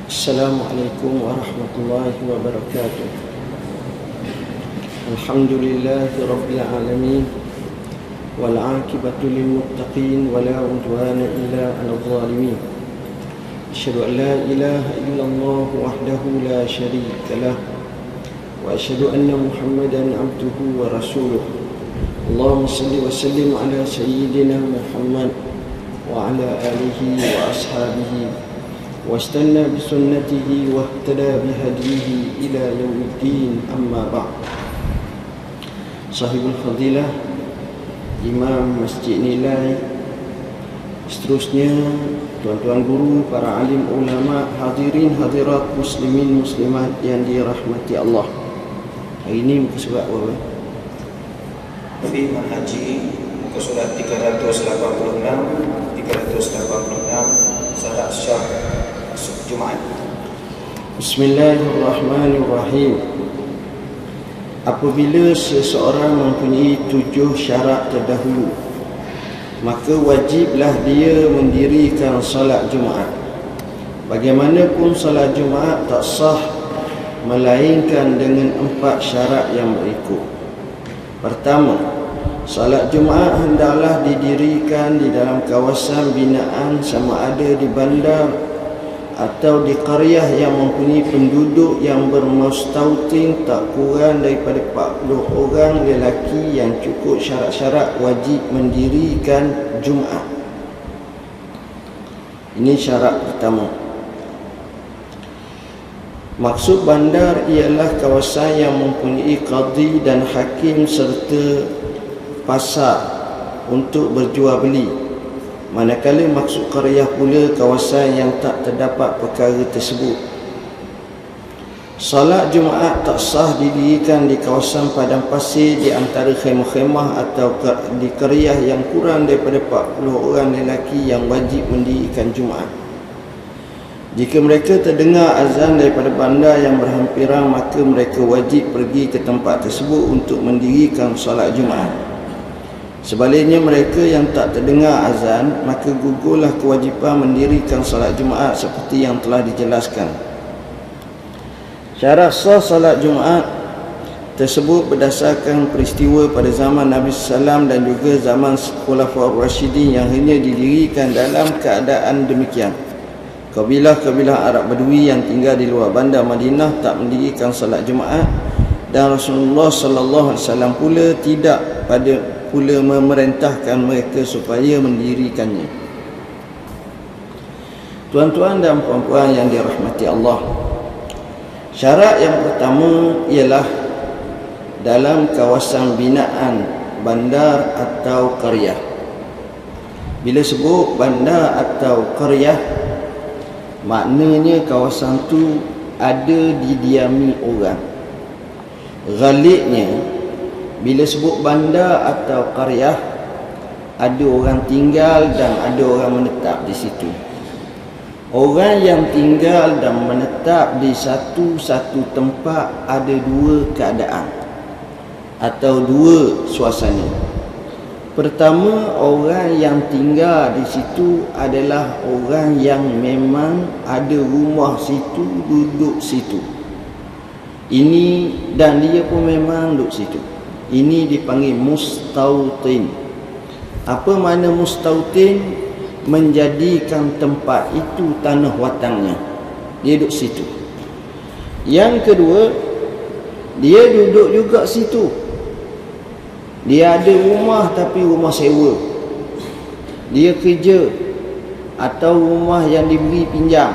Assalamualaikum warahmatullahi wabarakatuh. Alhamdulillahi rabbil alamin wal 'aqibatu lil muttaqin wa la 'udwana illa 'alal zalimin. Asyhadu an la ilaha illallah wahdahu la syarika lah wa asyhadu anna Muhammadan 'abduhu wa rasuluh. Allahumma shalli wa sallim ala sayyidina Muhammad wa ala alihi wa ashabihi واستنى بسنته واهتدى بهديه إلى يوم الدين أما بعد. Sahibul Fadilah Imam Masjid Nilai, seterusnya tuan-tuan guru, para alim ulama, hadirin hadirat muslimin muslimat yang dirahmati Allah. Hari ini muka surat apa? Fi Haji muka surat 386 Salat Syah Jumaat. Bismillahirrahmanirrahim. Apabila seseorang mempunyai 7 syarat terdahulu, maka wajiblah dia mendirikan salat Jumaat. Bagaimanapun salat Jumaat tak sah melainkan dengan 4 syarat yang berikut. Pertama, salat Jumaat hendaklah didirikan di dalam kawasan binaan, sama ada di bandar atau di qaryah yang mempunyai penduduk yang bermustautin tak kurang daripada 40 orang lelaki yang cukup syarat-syarat wajib mendirikan Jumaat. Ini syarat pertama. Maksud bandar ialah kawasan yang mempunyai qadi dan hakim serta pasar untuk berjual beli. Manakala maksud qaryah pula kawasan yang tak terdapat perkara tersebut. Salat Jumaat tak sah didirikan di kawasan padang pasir di antara khemah-khemah atau di qaryah yang kurang daripada 40 orang lelaki yang wajib mendirikan Jumaat. Jika mereka terdengar azan daripada bandar yang berhampiran, maka mereka wajib pergi ke tempat tersebut untuk mendirikan salat Jumaat. Sebaliknya, mereka yang tak terdengar azan, maka gugurlah kewajipan mendirikan salat Jumaat seperti yang telah dijelaskan. Syarat sah salat Jumaat tersebut berdasarkan peristiwa pada zaman Nabi SAW dan juga zaman Khulafaur Rasyidin yang hanya didirikan dalam keadaan demikian. Kabilah-kabilah Arab Badui yang tinggal di luar bandar Madinah tak mendirikan salat Jumaat, dan Rasulullah SAW pula tidak pula memerintahkan mereka supaya mendirikannya. Tuan-tuan dan puan-puan yang dirahmati Allah, syarat yang pertama ialah dalam kawasan binaan bandar atau qaryah. Bila sebut bandar atau qaryah, maknanya kawasan tu ada didiami orang. Ghalibnya, bila sebut bandar atau qaryah, ada orang tinggal dan ada orang menetap di situ. Orang yang tinggal dan menetap di satu-satu tempat ada 2 keadaan atau 2 suasana. Pertama, orang yang tinggal di situ adalah orang yang memang ada rumah situ, duduk situ. Ini dan dia pun memang duduk situ. Ini dipanggil mustautin. Apa makna mustautin? Menjadikan tempat itu tanah watangnya. Dia duduk situ. Yang kedua, dia duduk juga situ. Dia ada rumah tapi rumah sewa. Dia kerja atau rumah yang diberi pinjam,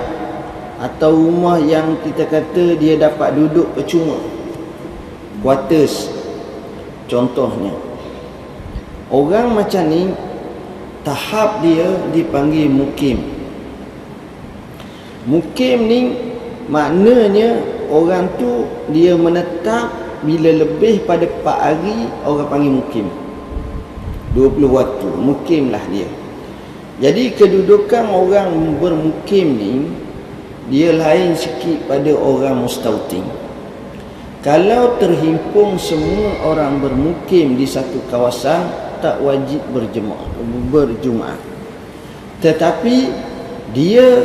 atau rumah yang kita kata dia dapat duduk percuma, quarters contohnya. Orang macam ni, tahap dia dipanggil mukim. Mukim ni maknanya orang tu dia menetap bila lebih pada 4 hari, orang panggil mukim. 20 waktu, mukimlah dia. Jadi kedudukan orang bermukim ni dia lain sikit pada orang mustautin. Kalau terhimpun semua orang bermukim di satu kawasan, tak wajib berjumaat. Tetapi dia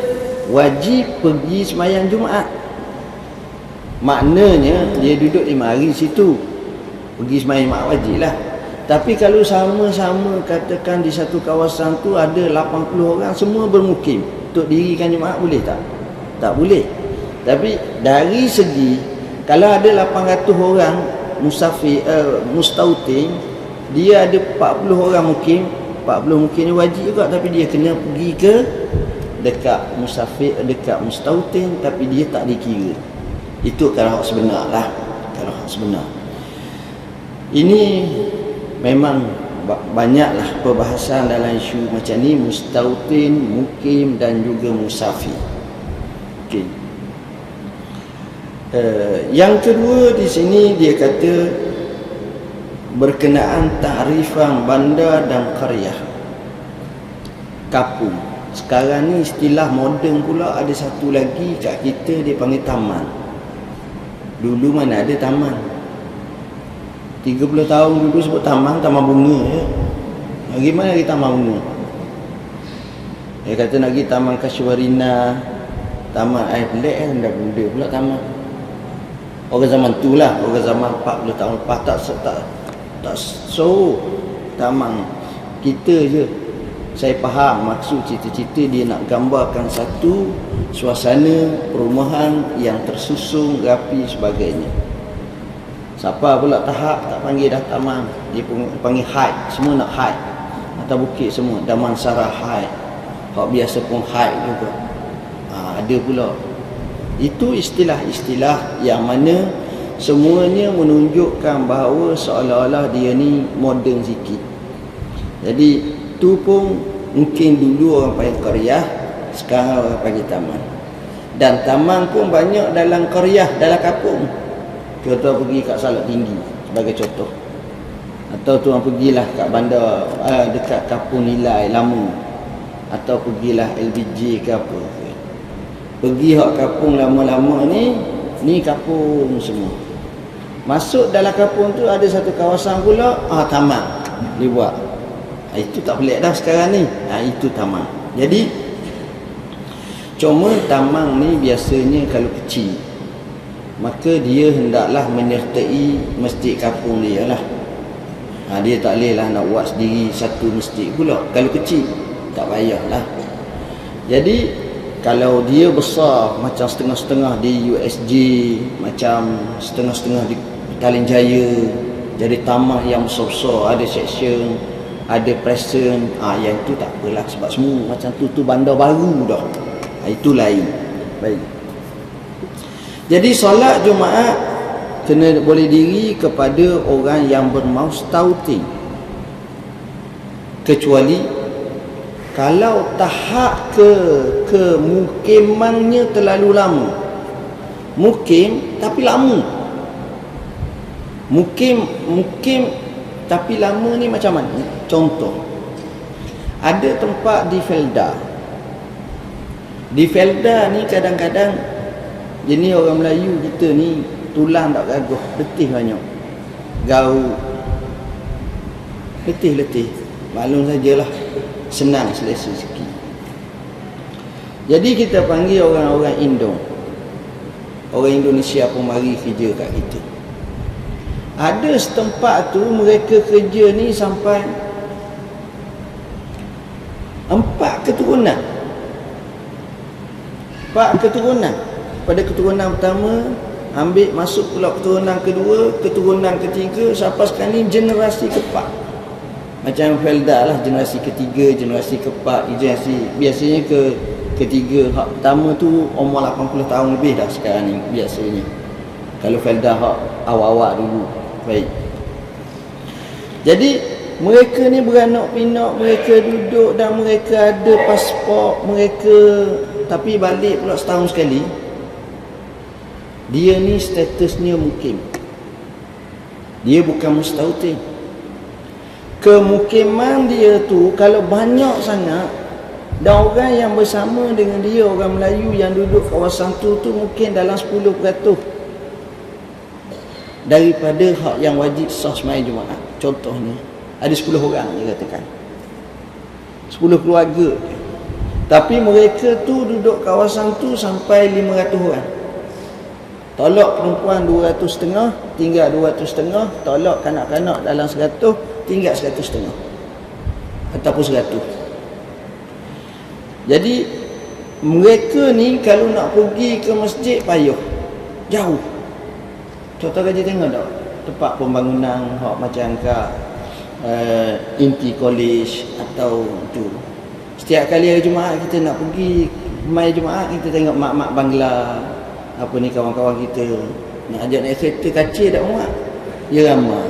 wajib pergi sembahyang Jumaat. Maknanya dia duduk 5 hari situ, pergi sembahyang Jumaat wajib lah. Tapi kalau sama-sama katakan di satu kawasan tu ada 80 orang semua bermukim, untuk dirikan Jumaat boleh tak? Tak boleh. Tapi dari segi kalau ada 800 orang musafir mustautin, dia ada 40 orang mukim, 40 mukim ni wajib juga, tapi dia kena pergi ke dekat musafir, dekat mustautin, tapi dia tak dikira. Itu kalau hak sebenar lah, kalau hak sebenar. Ini memang banyaklah perbahasan dalam isu macam ni, mustautin, mukim dan juga musafir. Okey. Yang kedua di sini dia kata berkenaan ta'rifan bandar dan qaryah, kampung. Sekarang ni istilah moden pula ada satu lagi kat kita, dia panggil taman. Dulu mana ada taman? 30 tahun dulu sebut taman, taman bunga je. Bagaimana lagi taman bunga? Dia kata nak pergi taman Kashwarina, taman air pelik kan, dah benda pula taman. Orang zaman tu lah, orang zaman 40 tahun lepas tak so taman kita je. Saya faham maksud cita-cita dia nak gambarkan satu suasana perumahan yang tersusun rapi sebagainya. Siapa pula tak panggil dah taman, dia panggil high, semua nak high, atas bukit semua Damansara high, hak biasa pun high juga. Ada pula. Itu istilah-istilah yang mana semuanya menunjukkan bahawa seolah-olah dia ni moden sikit. Jadi tu pun mungkin dulu orang panggil qaryah, sekarang orang panggil taman. Dan taman pun banyak dalam qaryah, dalam kampung. Contoh pergi kat Salak Tinggi sebagai contoh, atau tuan pergilah kat bandar dekat Kampung Nilai Lama, atau pergilah LBJ ke apa. Pergi hak kampung lama-lama ni kampung semua. Masuk dalam kampung tu ada satu kawasan pula taman dibuat. Itu tak pelik dah sekarang ni. Itu taman. Jadi cuma taman ni biasanya kalau kecil, maka dia hendaklah menyertai masjid kampung dia lah. Dia tak boleh lah nak buat sendiri satu masjid pula. Kalau kecil tak payahlah. Jadi kalau dia besar macam setengah-setengah di USJ, macam setengah-setengah di Petaling Jaya, jadi taman yang besar-besar, ada section, ada present, yang itu tak apalah, sebab semua macam tu bandar baru dah. Itu lain. Baik. Jadi solat Jumaat kena boleh diri kepada orang yang bermustautin, kecuali kalau tahap ke mukimannya terlalu lama. Mukim tapi lama. Mukim tapi lama ni macam mana? Contoh, ada tempat di Felda. Di Felda ni kadang-kadang jenis orang Melayu kita ni tulang tak gagah, letih banyak. Gaul. Letih. Maklum sajalah. Senang selesa sikit. Jadi kita panggil orang-orang Indo. Orang Indonesia pun mari kerja kat kita. Ada setempat tu mereka kerja ni sampai 4 keturunan. 4 keturunan. Pada keturunan pertama ambil masuk pula keturunan kedua, keturunan ketiga, sampai sekarang ni generasi keempat. Macam Felda lah, generasi ketiga, generasi keempat, generasi biasanya ketiga. Hak pertama tu umur 80 tahun lebih dah sekarang ni biasanya. Kalau Felda hak awal-awal dulu. Baik. Jadi mereka ni beranak pinak, mereka duduk dan mereka ada pasport mereka, tapi balik pula setahun sekali. Dia ni statusnya mukim. Dia bukan mustautin. Kemukiman dia tu kalau banyak sangat, dan orang yang bersama dengan dia, orang Melayu yang duduk kawasan tu mungkin dalam 10% daripada hak yang wajib sah sembahyang Jumaat. Contohnya ada 10 orang dia katakan, 10 keluarga. Tapi mereka tu duduk kawasan tu sampai 500 orang. Tolak perempuan 200 setengah, tinggal 200 setengah. Tolak kanak-kanak dalam 100, tinggal 100 setengah ataupun 100. Jadi mereka ni kalau nak pergi ke masjid payah, jauh. Contoh kaji tengok tak tempat pembangunan hak macam kat Inti College atau tu. Setiap kali hari Jumaat kita nak pergi mai Jumaat, kita tengok mak-mak Bangla, apa ni, kawan-kawan kita nak ajak naik kereta kacil tak muat. Dia ramai.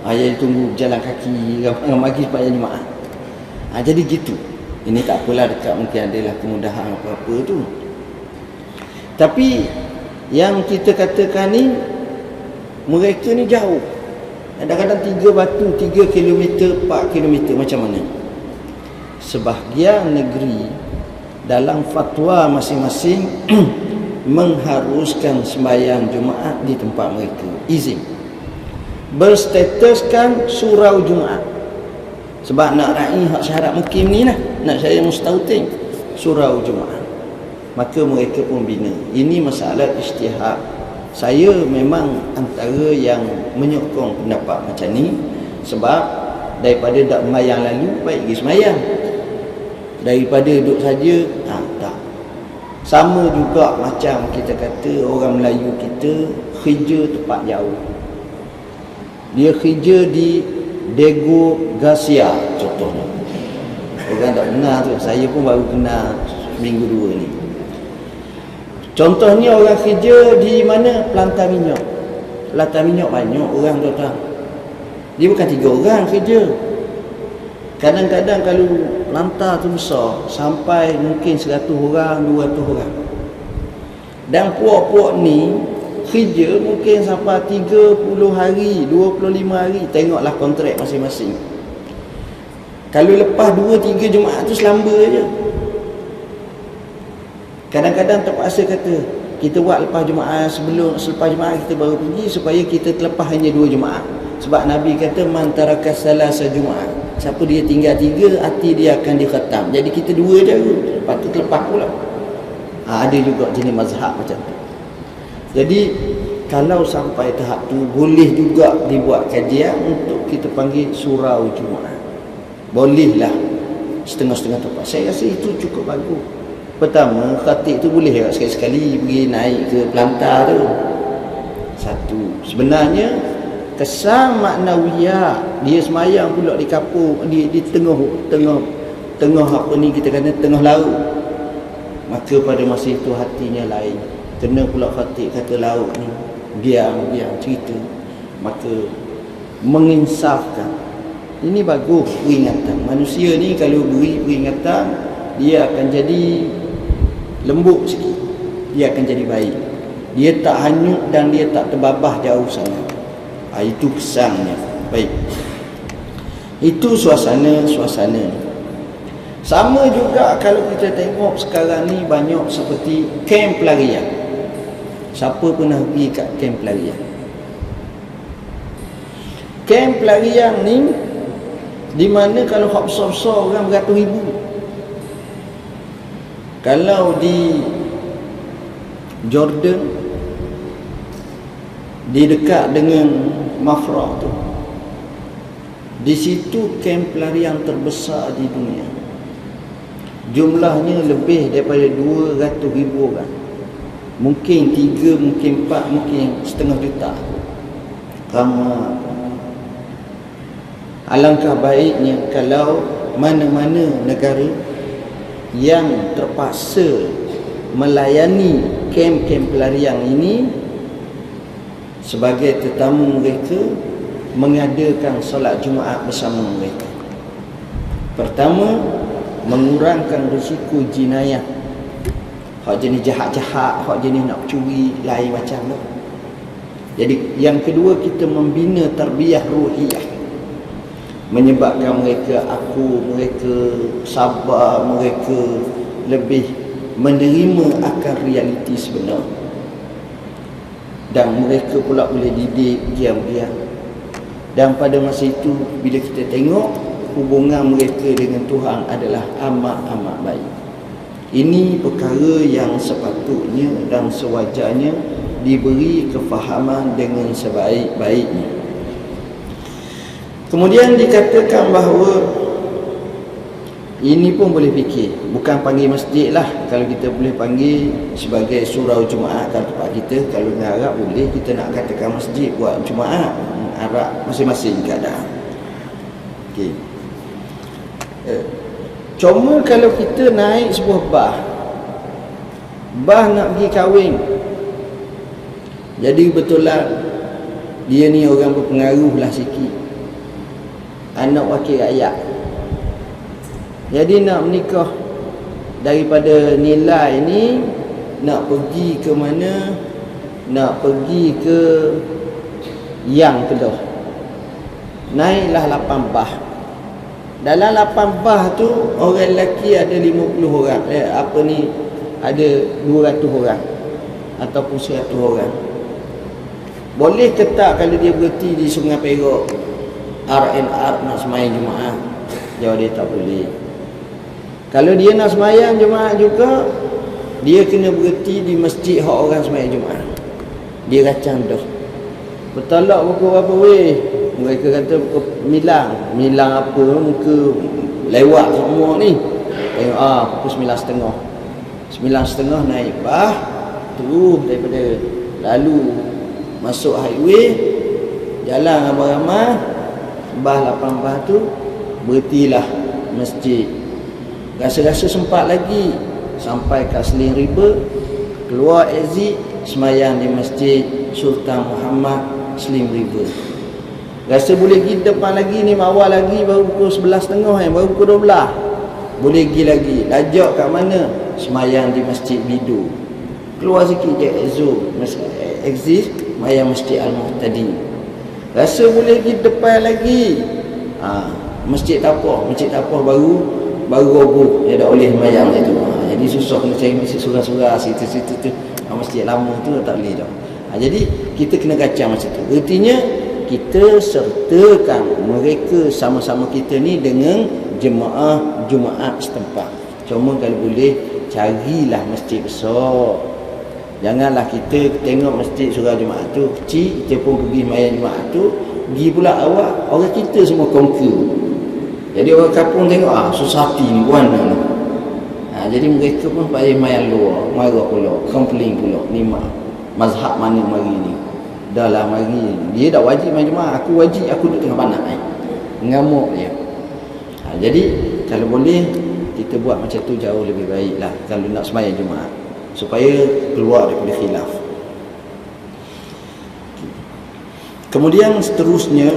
Dia tunggu berjalan kaki ramai lagi supaya Jumaat. Jadi gitu. Ini tak apalah, dekat mungkin adalah kemudahan apa-apa tu. Tapi yang kita katakan ni, mereka ni jauh. Kadang-kadang 3 batu, 3 km, 4 km, macam mana? Sebahagian negeri dalam fatwa masing-masing mengharuskan sembahyang Jumaat di tempat mereka, izin, berstatuskan surau Jumaat. Sebab nak raih hak syarat mukim ni lah, nak saya mustautin surau Jumaat, maka mereka pun bina. Ini masalah ijtihad. Saya memang antara yang menyokong pendapat macam ni, sebab daripada tak sembahyang lalu, baik pergi sembahyang. Daripada duduk saja, tak. Sama juga macam kita kata orang Melayu kita kerja tempat jauh. Dia kerja di Daegu Garcia contohnya. Orang tak kenal tu, saya pun baru kenal minggu 2 ni. Contohnya orang kerja di mana? Pelantar minyak. Pelantar minyak banyak orang tuan-tuan. Dia bukan 3 orang kerja. Kadang-kadang kalau pelantar tu besar, sampai mungkin 100 orang, 200 orang. Dan puak-puak ni kerja mungkin sampai 30 hari, 25 hari. Tengoklah kontrak masing-masing. Kalau lepas 2-3 Jumaat tu selamba je. Kadang-kadang terpaksa kata, kita buat lepas Jumaat, selepas Jumaat kita baru pergi, supaya kita terlepas hanya 2 Jumaat. Sebab Nabi kata, man taraka salasa Jumaat, siapa dia tinggal 3, hati dia akan dikhatam. Jadi kita 2 je, lepas tu terlepas pula. Ada juga jenis mazhab macam tu. Jadi kalau sampai tahap tu, boleh juga dibuat kajian untuk kita panggil surau Jumaat. Bolehlah setengah-setengah tempat. Saya rasa itu cukup bagus. Pertama, khatib tu boleh sekali-sekali pergi naik ke pelantar tu. Satu. Sebenarnya kesan maknawiyah, dia semayang pula di kapur, di tengah apa ni kita kata tengah laut. Maka pada masa itu hatinya lain. Kena pula khatib kata laut ni biar cerita. Maka menginsafkan. Ini bagus peringatan. Manusia ni kalau beri peringatan, dia akan jadi lembut sikit. Dia akan jadi baik. Dia tak hanyut dan dia tak terbabah jauh sana. Itu kesannya. Baik. Itu suasana. Sama juga kalau kita tengok sekarang ni banyak seperti kem pelarian. Siapa pernah pergi kat kem pelarian? Kem pelarian ni di mana kalau hak besar-besar orang beratus ribu. Kalau di Jordan, di dekat dengan Mafrah tu, di situ kem pelarian terbesar di dunia. Jumlahnya lebih daripada 200,000 orang. Mungkin 3, mungkin 4, mungkin setengah juta. Ramai. Alangkah baiknya kalau mana-mana negara yang terpaksa melayani kem-kem pelarian ini, sebagai tetamu mereka, mengadakan solat Jumaat bersama mereka. Pertama, mengurangkan risiko jinayah. Hak jenis jahat-jahat, hak jenis nak curi, lain macam tu. Jadi yang kedua, kita membina tarbiyah ruhiyah, menyebabkan mereka sabar, mereka lebih menerima akan realiti sebenar, dan mereka pula boleh didik diam-diam. Dan pada masa itu, bila kita tengok hubungan mereka dengan Tuhan adalah amat-amat baik. Ini perkara yang sepatutnya dan sewajarnya diberi kefahaman dengan sebaik-baiknya. Kemudian dikatakan bahawa ini pun boleh fikir, bukan panggil masjid lah. Kalau kita boleh panggil sebagai surau Jumaat kan tempat kita. Kalau dengan Arab boleh kita nak katakan masjid buat Jumaat. Arab masing-masing keadaan. Okey. Cuma kalau kita naik sebuah bah nak pergi kahwin, jadi betulan dia ni orang berpengaruh lah sikit, anak wakil rakyat, jadi nak menikah daripada nilai ni, nak pergi ke mana, nak pergi ke Yang Kedah, naiklah 8 bah. Dalam 8 bah tu orang lelaki ada 50 orang, ada 200 orang ataupun 100 orang. Boleh ke tak kalau dia berhenti di Sungai Perak RNR nak sembahyang Jumaat? Jawab dia tak boleh. Kalau dia nak sembahyang Jumaat juga, dia kena berhenti di masjid hak orang sembahyang Jumaat. Dia kacang dah. Bertolak pukul berapa weh? Mereka kata milang apa, muka lewat semua ni. Tengok pukul 9.30. 9.30 naik bah, terus daripada lalu masuk highway, jalan ramai-ramai, bah 8 bah tu berhentilah masjid. Rasa-rasa sempat lagi sampai kat Seling River, keluar exit, semayang di Masjid Sultan Muhammad Seling River. Rasa boleh pergi depan lagi ni, awal lagi, baru pukul 11.30 baru pukul 12. Boleh pergi lagi. Lajak kat mana? Semayang di Masjid Bidu. Keluar sikit je exit, semayang Masjid Al-Muhtadi. Rasa boleh pergi depan lagi, Masjid Tapah baru roboh, dia tak boleh semayang situ. Jadi susah kena cari masjid surah-surah situ-situ tu. Masjid lama tu tak boleh dah. Jadi kita kena kacau macam tu. Artinya kita sertakan mereka sama-sama kita ni dengan jemaah Jumaat setempat. Cuma kalau boleh carilah masjid besar. Janganlah kita tengok masjid surau Jumaat tu kecil, kita pun pergi semayang Jumaat tu, pergi pula awak, orang kita semua conquer. Jadi orang kampung tengok susah hati ni buana ni. Jadi mereka pun payah semayang luar, marah pula, komplain pula, ni mazhab mana mari ni. Dah lah mari, dia dah wajib main Jumaat, aku wajib, aku duduk tengah panas ngamuk dia. Jadi kalau boleh kita buat macam tu jauh lebih baik lah kalau nak semayang Jumaat, supaya keluar daripada khilaf. Kemudian seterusnya,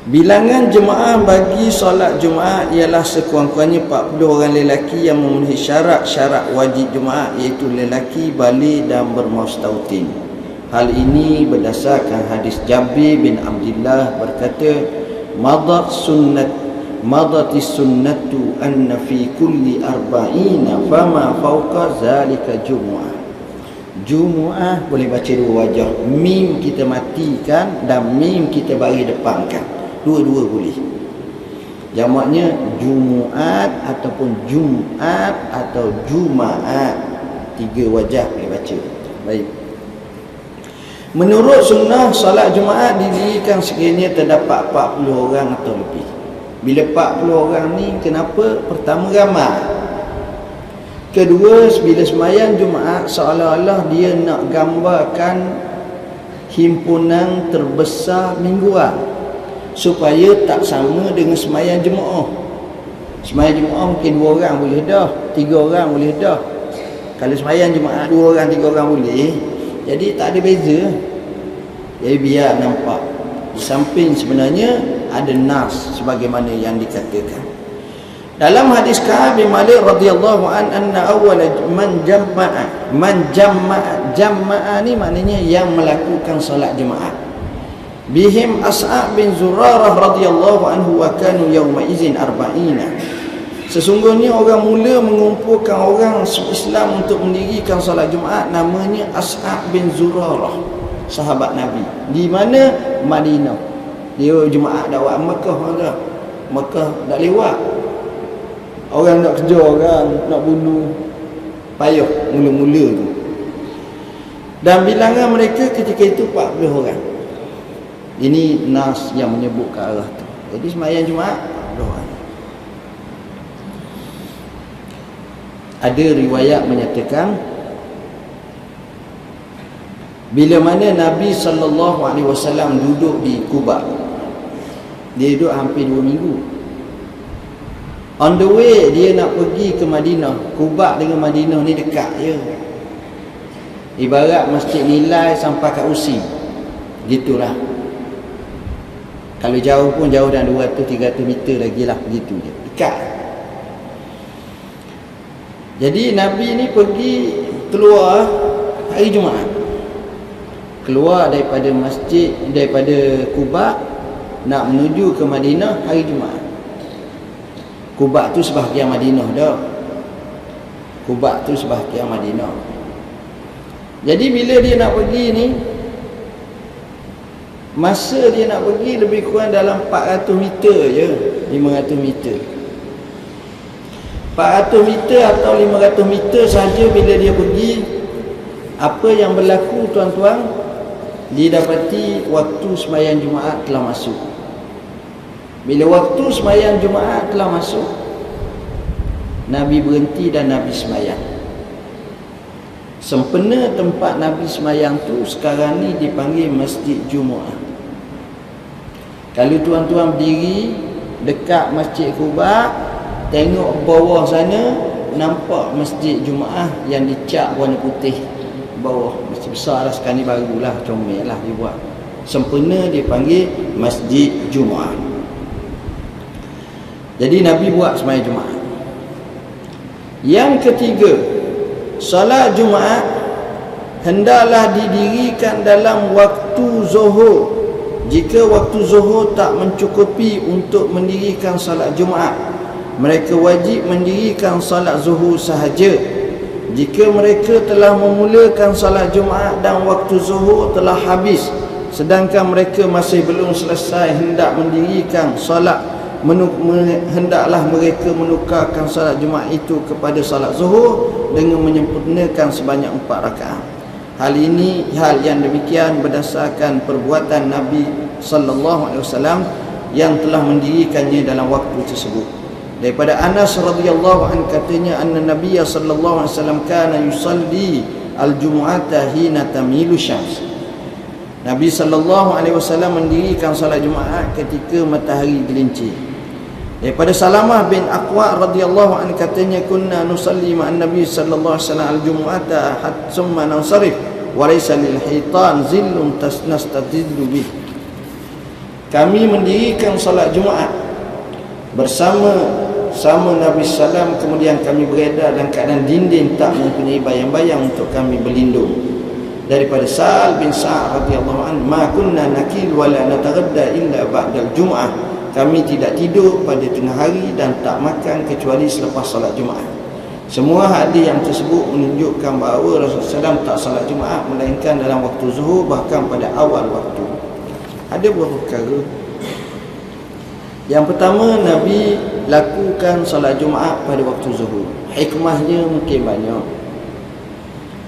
bilangan jemaah bagi solat Jumaat ialah sekurang-kurangnya 40 orang lelaki yang memenuhi syarat-syarat wajib Jumaat, iaitu lelaki baligh dan bermustautin. Hal ini berdasarkan hadis Jabir bin Abdullah berkata, madatis sunnatu anna fi kulli arba'ina fama fawqa zalika Jumu'ah. Jumu'ah boleh baca dua wajah, mim kita matikan dan mim kita bagi depankan, dua-dua boleh. Jamaknya Jumu'at ataupun Jum'at atau Juma'at, 3 wajah boleh baca. Baik. Menurut sunnah, solat Jumaat didirikan sekiranya terdapat 40 orang atau lebih. Bila 40 orang ni, kenapa? Pertama, ramai. Kedua, bila semayang Jumaat, seolah-olah dia nak gambarkan himpunan terbesar mingguan, supaya tak sama dengan semayang Jumaat. Semayang Jumaat mungkin 2 orang boleh dah, 3 orang boleh dah. Kalau semayang Jumaat 2 orang, 3 orang boleh. Jadi tak ada beza. Jadi biar nampak di samping sebenarnya ada nas sebagaimana yang dikatakan dalam hadis Ka'ab bin Malik radhiyallahu anna awwal man jama'a ni maknanya yang melakukan solat jemaah. Bihim As'ab bin Zurarah radhiyallahu anhu wa kanu yawma izin arba'ina. Sesungguhnya orang mula mengumpulkan orang Islam untuk mendirikan solat Jumaat namanya As'ab bin Zurarah, sahabat Nabi. Di mana? Madinah. Dia Jumaat dakwah Mekah maka Mekah tak lewat. Orang nak kerja, orang nak bunuh, payah mula-mula tu. Dan bilangan mereka ketika itu 40 orang. Ini nas yang menyebut ke arah tu. Jadi sembahyang Jumaat 40 orang. Ada riwayat menyatakan bila mana Nabi SAW duduk di Quba, dia duduk hampir 2 minggu. On the way dia nak pergi ke Madinah. Quba dengan Madinah ni dekat je, ibarat Masjid Nilai sampai kat Usi, gitulah. Kalau jauh pun jauh dan 200-300 meter lagi lah, begitu je, dekat. Jadi Nabi ni pergi keluar hari Jumaat, keluar daripada masjid, daripada Quba nak menuju ke Madinah hari Jumaat. Quba tu sebahagian Madinah dah. Quba tu sebahagian Madinah. Jadi bila dia nak pergi ni, masa dia nak pergi lebih kurang dalam 400 meter je, 500 meter. 400 meter atau 500 meter saja bila dia pergi, apa yang berlaku tuan-tuan? Didapati waktu sembahyang Jumaat telah masuk. Bila waktu sembahyang Jumaat telah masuk, Nabi berhenti dan Nabi sembahyang. Sempena tempat Nabi sembahyang tu sekarang ni dipanggil Masjid Jumaat. Kalau tuan-tuan berdiri dekat Masjid Quba, tengok bawah sana, nampak Masjid Jumaat yang dicat warna putih bawah. Masjid besar lah, sekarang ni barulah, comel lah dia buat. Sempena dia panggil Masjid Jumaat. Jadi Nabi buat sembahyang Jumaat. Yang ketiga, solat Jumaat hendaklah didirikan dalam waktu zuhur. Jika waktu zuhur tak mencukupi untuk mendirikan solat Jumaat, mereka wajib mendirikan solat zuhur sahaja. Jika mereka telah memulakan solat Jumaat dan waktu zuhur telah habis, sedangkan mereka masih belum selesai hendak mendirikan solat, hendaklah mereka menukarkan solat Jumaat itu kepada solat zuhur dengan menyempurnakan sebanyak 4 rakaat. Hal yang demikian berdasarkan perbuatan Nabi sallallahu alaihi wasallam yang telah mendirikannya dalam waktu tersebut. Daripada Anas radhiyallahu anhu katanya, anna Nabiy sallallahu alaihi wasallam kana yusalli al-jumu'ata hina tamilu syams. Nabi sallallahu alaihi wasallam mendirikan salat Jumaat ketika matahari gelincir. Daripada Salamah bin Aqwa radhiyallahu anhu katanya, kunna nusalli ma'an Nabi sallallahu alaihi wasallam al-jumu'ata hatta summa nansarif wa laysa lil hitan zillun nastadillu bih. Kami mendirikan salat Jumaat bersama Nabi sallam, kemudian kami beredar dalam keadaan dinding tak mempunyai bayang-bayang untuk kami berlindung. Daripada Sa'al bin Sa'ad radhiyallahu anhu, ma kunna nakil wa la nataghadda illa ba'dal Jum'ah. Kami tidak tidur pada tengah hari dan tak makan kecuali selepas salat Jumaat. Semua hadis yang tersebut menunjukkan bahawa Rasulullah SAW tak salat Jumaat melainkan dalam waktu zuhur, bahkan pada awal waktu. Ada beberapa perkara. Yang pertama, Nabi lakukan salat Jumaat pada waktu zuhur. Hikmahnya mungkin banyak.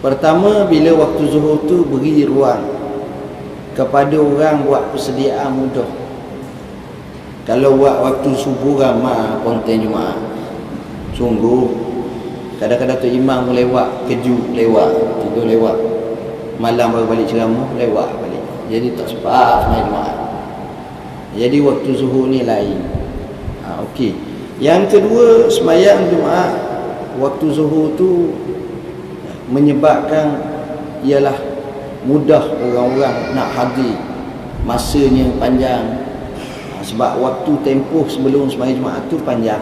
Pertama, bila waktu zuhur tu beri ruang kepada orang buat persediaan mudah. Kalau buat waktu subuh ramai konten Jumaat, sungguh kadang-kadang tu imam pun lewat, kejut lewat, tidur lewat, malam baru balik ceramah lewat balik, jadi tak sempat sembahyang Jumaat. Jadi waktu zuhur ni lain. Okey. Yang kedua, sembahyang Jumaat waktu zuhur tu menyebabkan ialah mudah orang-orang nak hadir, masanya panjang. Sebab waktu tempoh sebelum sembahyang Jumaat tu panjang.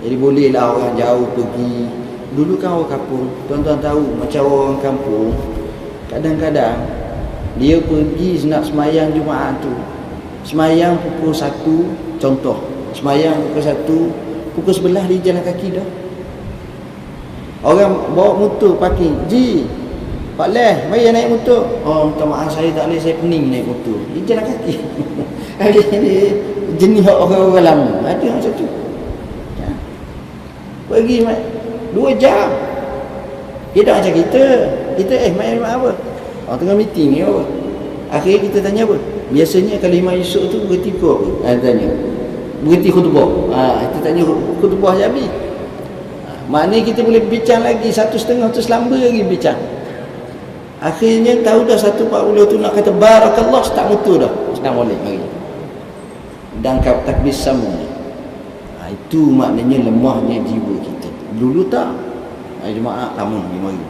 Jadi bolehlah orang jauh pergi. Dulu kan orang kampung, tuan-tuan tahu macam orang kampung, kadang-kadang dia pergi nak sembahyang Jumaat tu, sembahyang pukul 1, contoh, sembahyang pukul 1, pukul 11 dia jalan kaki dah. Orang bawa motor parking, ji Pak Leh, mari naik motor. Oh, minta maaf saya tak boleh, saya pening naik motor. Dia jalan kaki. Jenis orang-orang lama. Ada macam tu. Ya. Pergi 2 jam. Dia tak macam kita. Kita main apa? Orang tengah meeting ni apa? Akhirnya kita tanya apa? Biasanya kalau Imam Yusof tu berhenti pukul apa? Tanya. Berhenti khutbah. Kita tanya khutbah je habis. Maknanya kita boleh bincang lagi 1,5 tu selamba lagi bincang. Akhirnya tahu dah 1.40 tu nak kata barakallah, tak betul dah. Senang balik lagi. Dan takbir sama. Itu maknanya lemahnya jiwa kita. Dulu tak. Jemaah lama dia mari.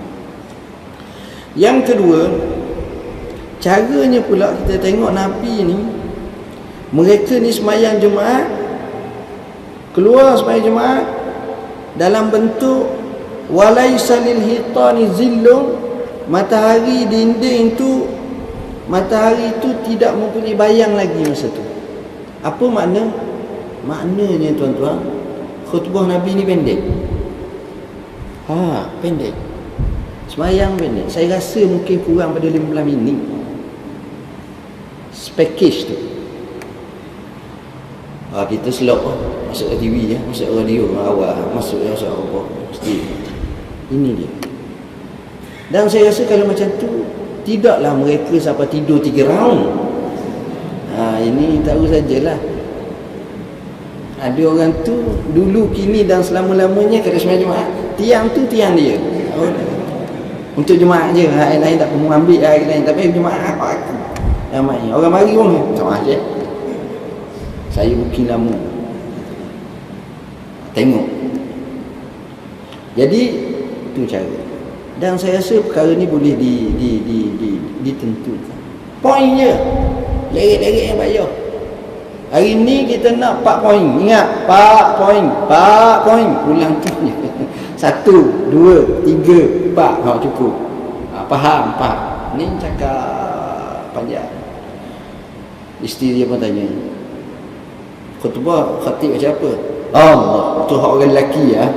Yang kedua, caranya pula kita tengok Nabi ni, mereka ni sembahyang Jumaat, keluar sembahyang Jumaat dalam bentuk walaisa lil hitani zillun, matahari dinding tu, matahari tu tidak mempunyai bayang lagi masa tu. Apa makna? Maknanya tuan-tuan, khutbah Nabi ni pendek. Pendek. Sembahyang pendek. Saya rasa mungkin kurang pada 15 minit. Package tu. Kita selok masuk ke TV ya, masuk radio awal, masuk apa. Mesti. Ini dia. Dan saya rasa kalau macam tu, tidaklah mereka sampai tidur 3 round. Ini tahu sajalah. Ada orang tu dulu, kini dan selama-lamanya kalau sembahyang Jumaat, tiang tu tiang dia. Untuk Jumaat je, hari lain tak perlu ambil hari lain, tapi Jumaat apa aku. Ramai orang mari pun sama aja. Saya booking lama. Tengok. Jadi itu cara. Dan saya rasa perkara ni boleh ditentukan. Poin je. Leret-leret yang payah. Hari ni kita nak 4 poin. Ingat, 4 poin. 4 poin. Ulang tu je. 1, 2, 3, 4. Cukup. Faham? Ni cakap panjang. Isteri dia pun tanya, khutbah khatib macam apa? Allah, tu hak orang lelaki ya.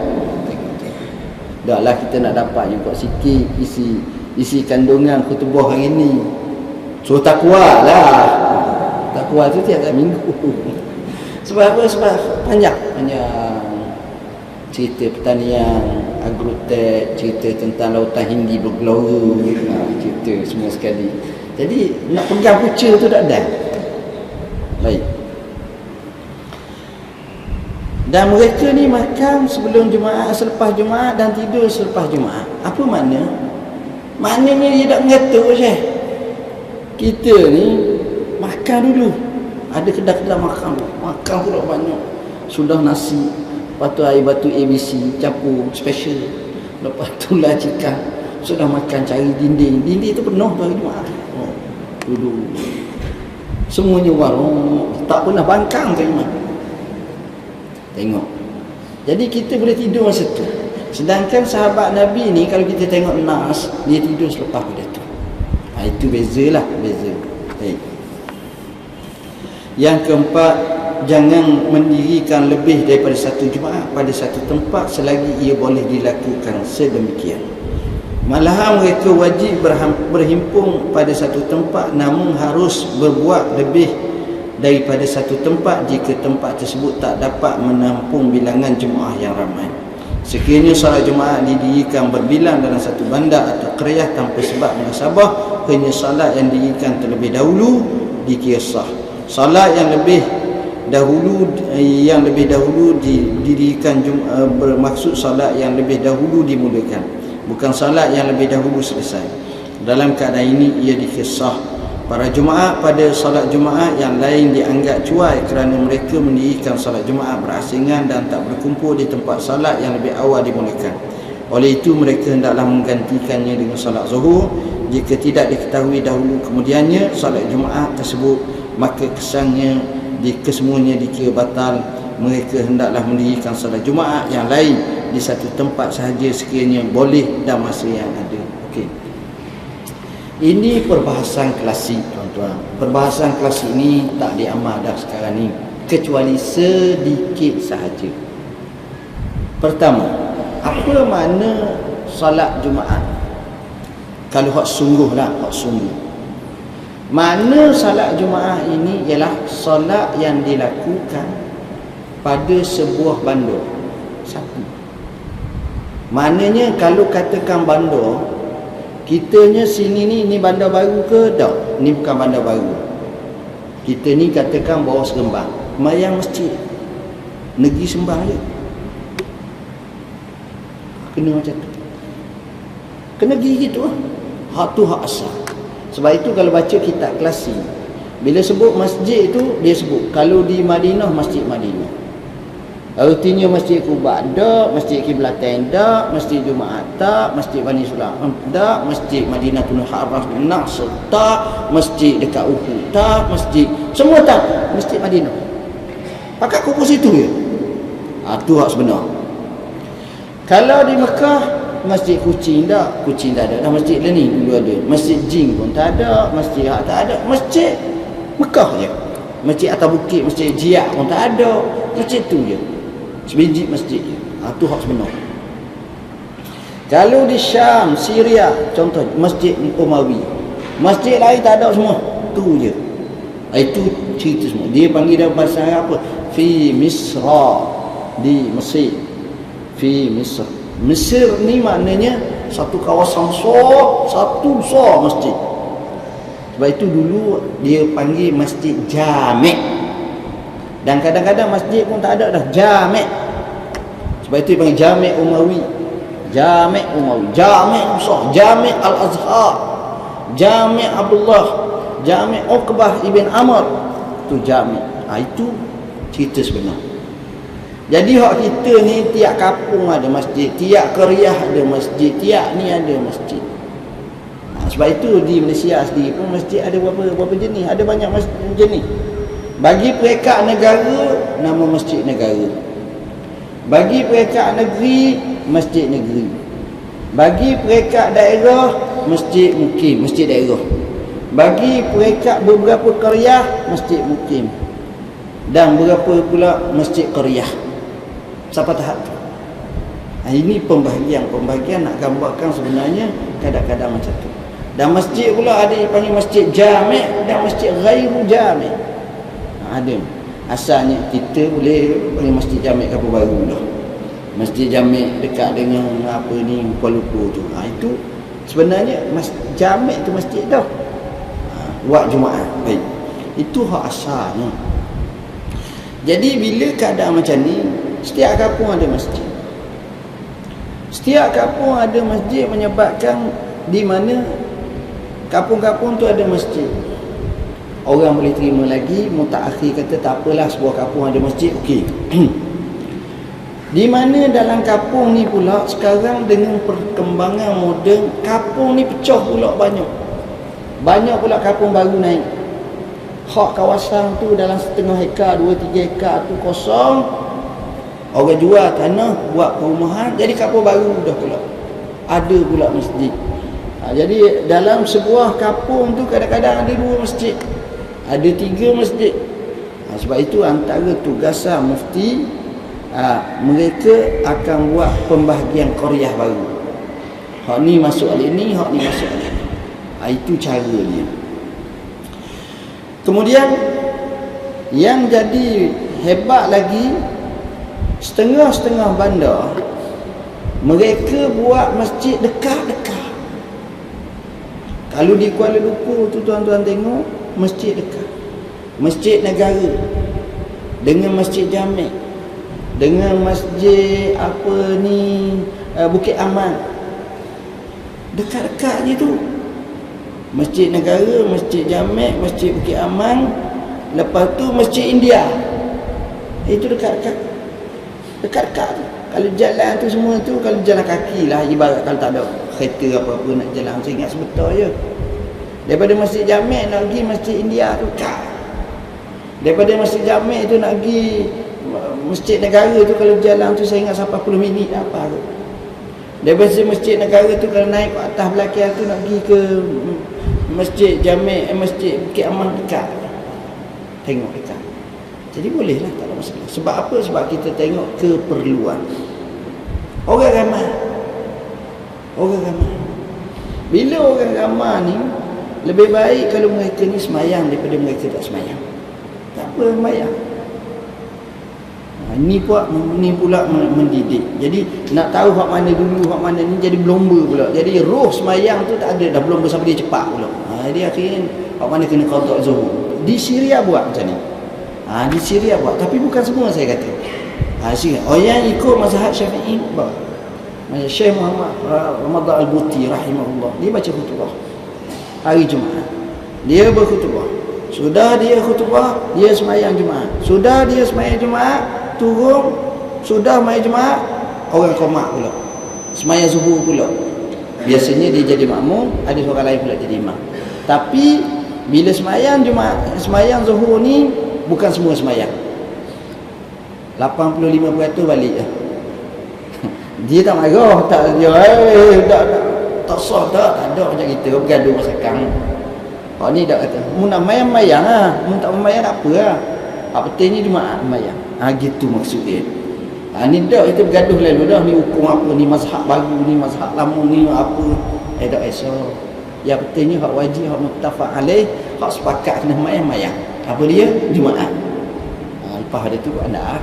Daklah kita nak dapat juga sikit isi kandungan khutbah hari ni. Suruh takwa lah. Takwa tu tiap-tiap minggu. Sebab apa? Sebab panjang cerita pertanian, agrotech, cerita tentang lautan Hindi bergelora, cerita semua sekali. Jadi nak pegang punca tu tak ada. Baik. Dan mereka ni makan sebelum Jumaat, selepas Jumaat dan tidur selepas Jumaat. Apa makna? Maknanya dia tak mengatur je. Kita ni makan dulu. Ada kedai-kedai makan pula banyak. Sudah nasi, lepas tu air batu ABC campur special, lepas tu lah chicken. Sudah makan cari dinding tu penuh hari Jumaat. Duduk semuanya warung, tak pernah bangkang tu Imam. Tengok. Jadi kita boleh tidur masa tu. Sedangkan sahabat Nabi ni, kalau kita tengok Nas, dia tidur selepas pada tu. Itu bezalah, beza. Baik. Yang keempat, jangan mendirikan lebih daripada 1 Jumaat pada satu tempat selagi ia boleh dilakukan sedemikian. Malahan mereka wajib berhimpun pada satu tempat, namun harus berbuat lebih daripada satu tempat jika tempat tersebut tak dapat menampung bilangan jemaah yang ramai. Sekiranya salat Jumaat didirikan berbilang dalam satu bandar atau qaryah tanpa sebab munasabah, hanya salat yang didirikan terlebih dahulu dikira sah. Salat yang lebih dahulu didirikan bermaksud salat yang lebih dahulu dimulakan, bukan salat yang lebih dahulu selesai. Dalam keadaan ini ia dikira sah. Para jemaah pada salat Jumaat yang lain dianggap cuai kerana mereka mendirikan salat Jumaat berasingan dan tak berkumpul di tempat salat yang lebih awal dimulakan. Oleh itu mereka hendaklah menggantikannya dengan salat Zuhur. Jika tidak diketahui dahulu kemudiannya salat Jumaat tersebut, maka kesemuanya dikira batal. Mereka hendaklah mendirikan salat Jumaat yang lain di satu tempat sahaja sekiranya boleh dan masa yang ada. Okey. Ini perbahasan klasik, tuan-tuan. Perbahasan klasik ini tak diamal dah sekarang ni, kecuali sedikit sahaja. Pertama, apa makna salat Jumaat? Kalau hak sungguh lah, hak sungguh. Makna salat Jumaat ini ialah solat yang dilakukan pada sebuah bandar. Satu. Maknanya kalau katakan bandar, kitanya sini ni bandar baru ke? Tak, ni bukan bandar baru. Kita ni katakan bawah Seremban, mayang masjid, negeri sembang je. Kena macam tu, kena pergi gitu lah. Hak tu hak asal. Sebab itu kalau baca kitab klasik, bila sebut masjid tu, dia sebut kalau di Madinah, Masjid Madinah. Artinya Masjid Quba tak, Masjid Kiblatain tak, Masjid Jumaat tak, Masjid Bani Sulaim tak, Masjid Madinatul Haram Nasr tak, Masjid dekat Uhud tak, Masjid semua tak, Masjid Madinah. Pakat kumpul situ je. Tu hak sebenar. Kalau di Mekah, Masjid Kucing tak, Kucing tak ada. Dah Masjid ni dulu ada. Masjid Jing pun tak ada, Masjid Hak tak ada. Masjid Mekah je. Masjid atas bukit, Masjid Jiak pun tak ada. Masjid tu je. Sebiji masjid je. Tu hak sebenar. Kalau di Syam, Syria, contoh Masjid Umawi, masjid lain tak ada semua. Tu je. Itu cerita semua. Dia panggil dalam bahasa apa? Fi Misra, di Mesir. Fi Misr. Mesir ni maknanya satu kawasan besar, satu besar masjid. Sebab itu dulu dia panggil masjid Jami'. Dan kadang-kadang masjid pun tak ada dah, Jami'. Sebab itu dia panggil Jami' Umawi. Jami' Umawi, Jami' besar, Jami' Al-Azhar, Jami' Abdullah, Jami' Uqbah ibn Amr. Tu Jami'. Itu cerita sebenar. Jadi hak kita ni tiap kampung ada masjid, tiap qaryah ada masjid, tiap ni ada masjid. Sebab itu di Malaysia sendiri pun masjid ada berapa jenis, ada banyak jenis. Bagi peringkat negara, nama masjid negara. Bagi peringkat negeri, masjid negeri. Bagi peringkat daerah, masjid mukim, masjid daerah. Bagi peringkat beberapa qaryah, masjid mukim. Dan berapa pula masjid qaryah. Sampai tahap tu. Ini pembahagian nak gambarkan sebenarnya kadang-kadang macam tu. Dan masjid pula ada yang panggil masjid Jami' dan masjid Ghairu Jami'. Ada. Asalnya kita boleh panggil masjid Jami' apa baru dah. Masjid Jami' dekat dengan apa ni Kuala Lumpur tu. Itu sebenarnya Jami' tu masjid dah. Buat Jumaat. Baik. Itu hak asalnya. Jadi bila keadaan macam ni, setiap kampung ada masjid. Setiap kampung ada masjid menyebabkan di mana kampung-kampung tu ada masjid. Orang boleh terima lagi, mutakhir kata tak apalah sebuah kampung ada masjid, okey. Di mana dalam kampung ni pula sekarang dengan perkembangan moden, kampung ni pecah pula banyak. Banyak pula kampung baru naik. Hak kawasan tu dalam setengah hektar, 2-3 hektar tu kosong. Orang jual tanah buat perumahan, jadi kampung baru dah pula. Ada pula masjid. Jadi dalam sebuah kampung tu kadang-kadang ada 2 masjid. Ada 3 masjid. Sebab itu antara tugasan mufti, mereka akan buat pembahagian qaryah baru. Hak ni masuk alik ni, hak ni masuk alik ni. Itu cara dia. Kemudian yang jadi hebat lagi, setengah-setengah bandar mereka buat masjid dekat-dekat. Kalau di Kuala Lumpur tu tuan-tuan tengok masjid dekat. Masjid negara dengan masjid Jami', dengan masjid apa ni Bukit Aman. Dekat-dekat je tu. Masjid negara, masjid Jami', masjid Bukit Aman, lepas tu masjid India. Itu dekat-dekat. Dekat-dekat tu. Kalau jalan tu semua tu, kalau jalan kaki lah, ibarat kalau tak ada kereta apa-apa nak jalan, saya ingat sebetul je. Daripada masjid Jami' nak pergi masjid India tu dekat. Daripada masjid Jami' tu nak pergi masjid negara tu, kalau jalan tu saya ingat sampai 10 minit apa tu. Daripada masjid negara tu kalau naik ke atas belakang tu nak pergi ke masjid Jami', masjid Bukit Aman dekat. Tengok dekat. Jadi bolehlah, tak ada masalah. Sebab apa? Sebab kita tengok keperluan. Orang ramai. Orang ramai. Bila orang ramai ni, Lebih baik kalau mereka ni semayang daripada mereka tak semayang. Tak apa semayang. Ini pula mendidik. Jadi nak tahu hak mana dulu, hak mana ni, jadi berlomba pula. Jadi roh semayang tu tak ada dah, berlomba siapa dia cepat pula. Jadi akhirnya hak mana kena qada zuhur. Di Syria buat macam ni. Di Syria buat, tapi bukan semua saya kata. Orang ikut mazhab Syafi'i buat. Macam Syekh Muhammad Ramadan Al-Buti rahimahullah, dia baca khutbah hari Jumaat. Dia berkhutbah. Sudah dia khutbah, dia semayang Jumaat. Sudah dia semayang Jumaat, turun, sudah semayang Jumaat, orang qomat pula, semayang zuhur pula. Biasanya dia jadi makmum, ada seorang lain pula jadi imam. Tapi bila semayang Jumaat, semayang zuhur ni bukan semua semayang. 85% balik lah. Dia tak marah, tak dia tak sah, tak ada macam kita bergaduh masakang. Hak ni dak kata, mu nak mayang-mayang ah, mu tak mayang tak apa lah. Hak pentingnya Jumaat mayang. Gitu maksud dia. Ni dak kita bergaduh lalu dah, ni hukum apa, ni mazhab baru, ni mazhab lama, ni apa. Dak esok. Yang pentingnya hak wajib, hak muttafaq alaih, hak sepakat kena mayang-mayang. Apa dia? Jumaat. Lepas ada tu anda.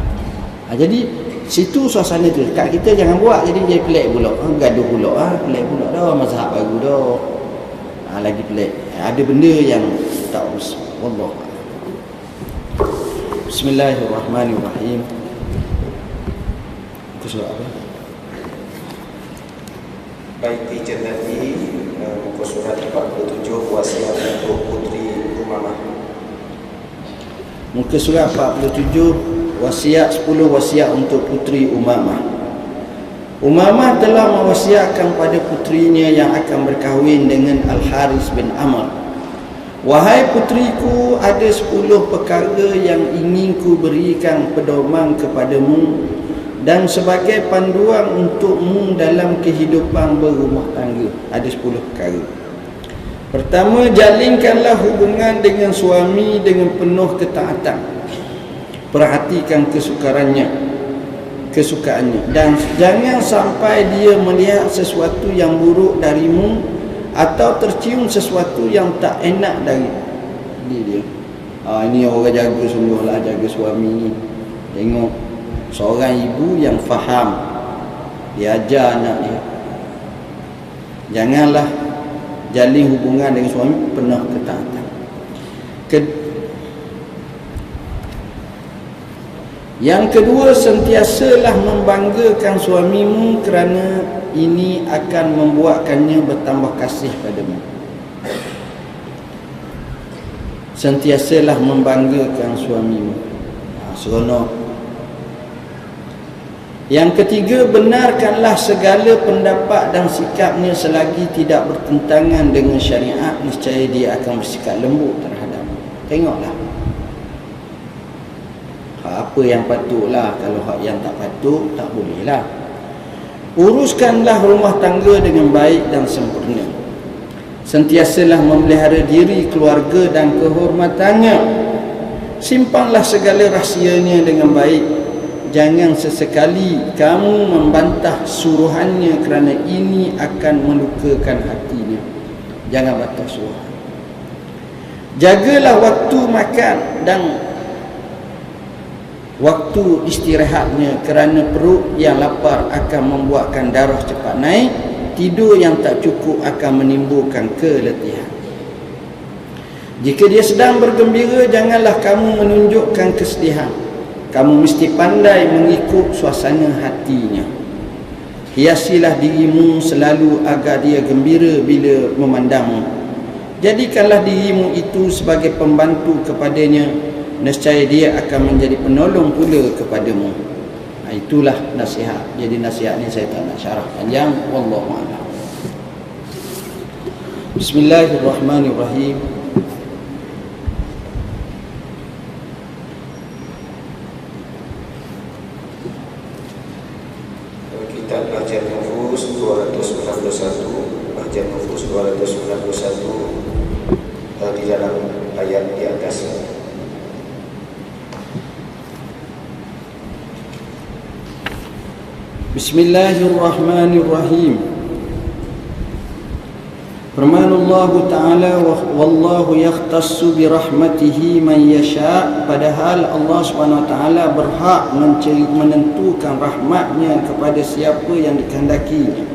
Jadi situ suasana tu. Kat kita jangan buat jadi pelik pula. Gaduh pula. Pelik pula dah. Mazhab baru dah. Lagi pelik. Ada benda yang tak urus. Wallah. Bismillahirrahmanirrahim. Muka surat apa? Baiti Jannati, muka surat 47, wasiat untuk putri Umamah. Muka surat 47, wasiat 10 wasiat untuk putri Umamah. Umamah telah mewasiatkan pada putrinya yang akan berkahwin dengan Al-Haris bin Amr. Wahai putriku, ada 10 perkara yang ingin ku berikan pedoman kepadamu dan sebagai panduan untukmu dalam kehidupan berumah tangga. Ada 10 perkara. Pertama, jalinkanlah hubungan dengan suami dengan penuh ketaatan. Perhatikan kesukaannya dan jangan sampai dia melihat sesuatu yang buruk darimu atau tercium sesuatu yang tak enak dari dia. Ini orang jaga sungguhlah, jaga suami ni. Tengok seorang ibu yang faham, dia ajar anak dia. Janganlah jalin hubungan dengan suami penuh ketaatan. Yang kedua, sentiasalah membanggakan suamimu kerana ini akan membuatkannya bertambah kasih padamu. Sentiasalah membanggakan suamimu. Seronok. Yang ketiga, benarkanlah segala pendapat dan sikapnya selagi tidak bertentangan dengan syariat, niscaya dia akan bersikap lembut terhadapmu. Tengoklah. Apa yang patutlah, kalau hak yang tak patut tak bolehlah. Uruskanlah rumah tangga dengan baik dan sempurna. Sentiasalah memelihara diri, keluarga dan kehormatannya. Simpanlah segala rahsianya dengan baik. Jangan sesekali kamu membantah suruhannya kerana ini akan melukakan hatinya. Jangan bantah suruhan. Jagalah waktu makan dan waktu istirahatnya kerana perut yang lapar akan membuatkan darah cepat naik. Tidur yang tak cukup akan menimbulkan keletihan. Jika dia sedang bergembira, janganlah kamu menunjukkan kesedihan. Kamu mesti pandai mengikut suasana hatinya. Hiasilah dirimu selalu agar dia gembira bila memandangmu. Jadikanlah dirimu itu sebagai pembantu kepadanya, nescaya dia akan menjadi penolong pula kepadamu. Itulah nasihat. Jadi nasihat ni saya tak nak syarah panjang. Wallahu a'lam. Bismillahirrahmanirrahim. Kitab Bahjah Nufus 291, Bahjah Nufus 291 di dalam ayat di atas. Bismillahirrahmanirrahim. Firman Allah Ta'ala, wallahu yakhtassu birahmatihi man yasha, padahal Allah SWT berhak menentukan rahmatnya kepada siapa yang dikehendakinya.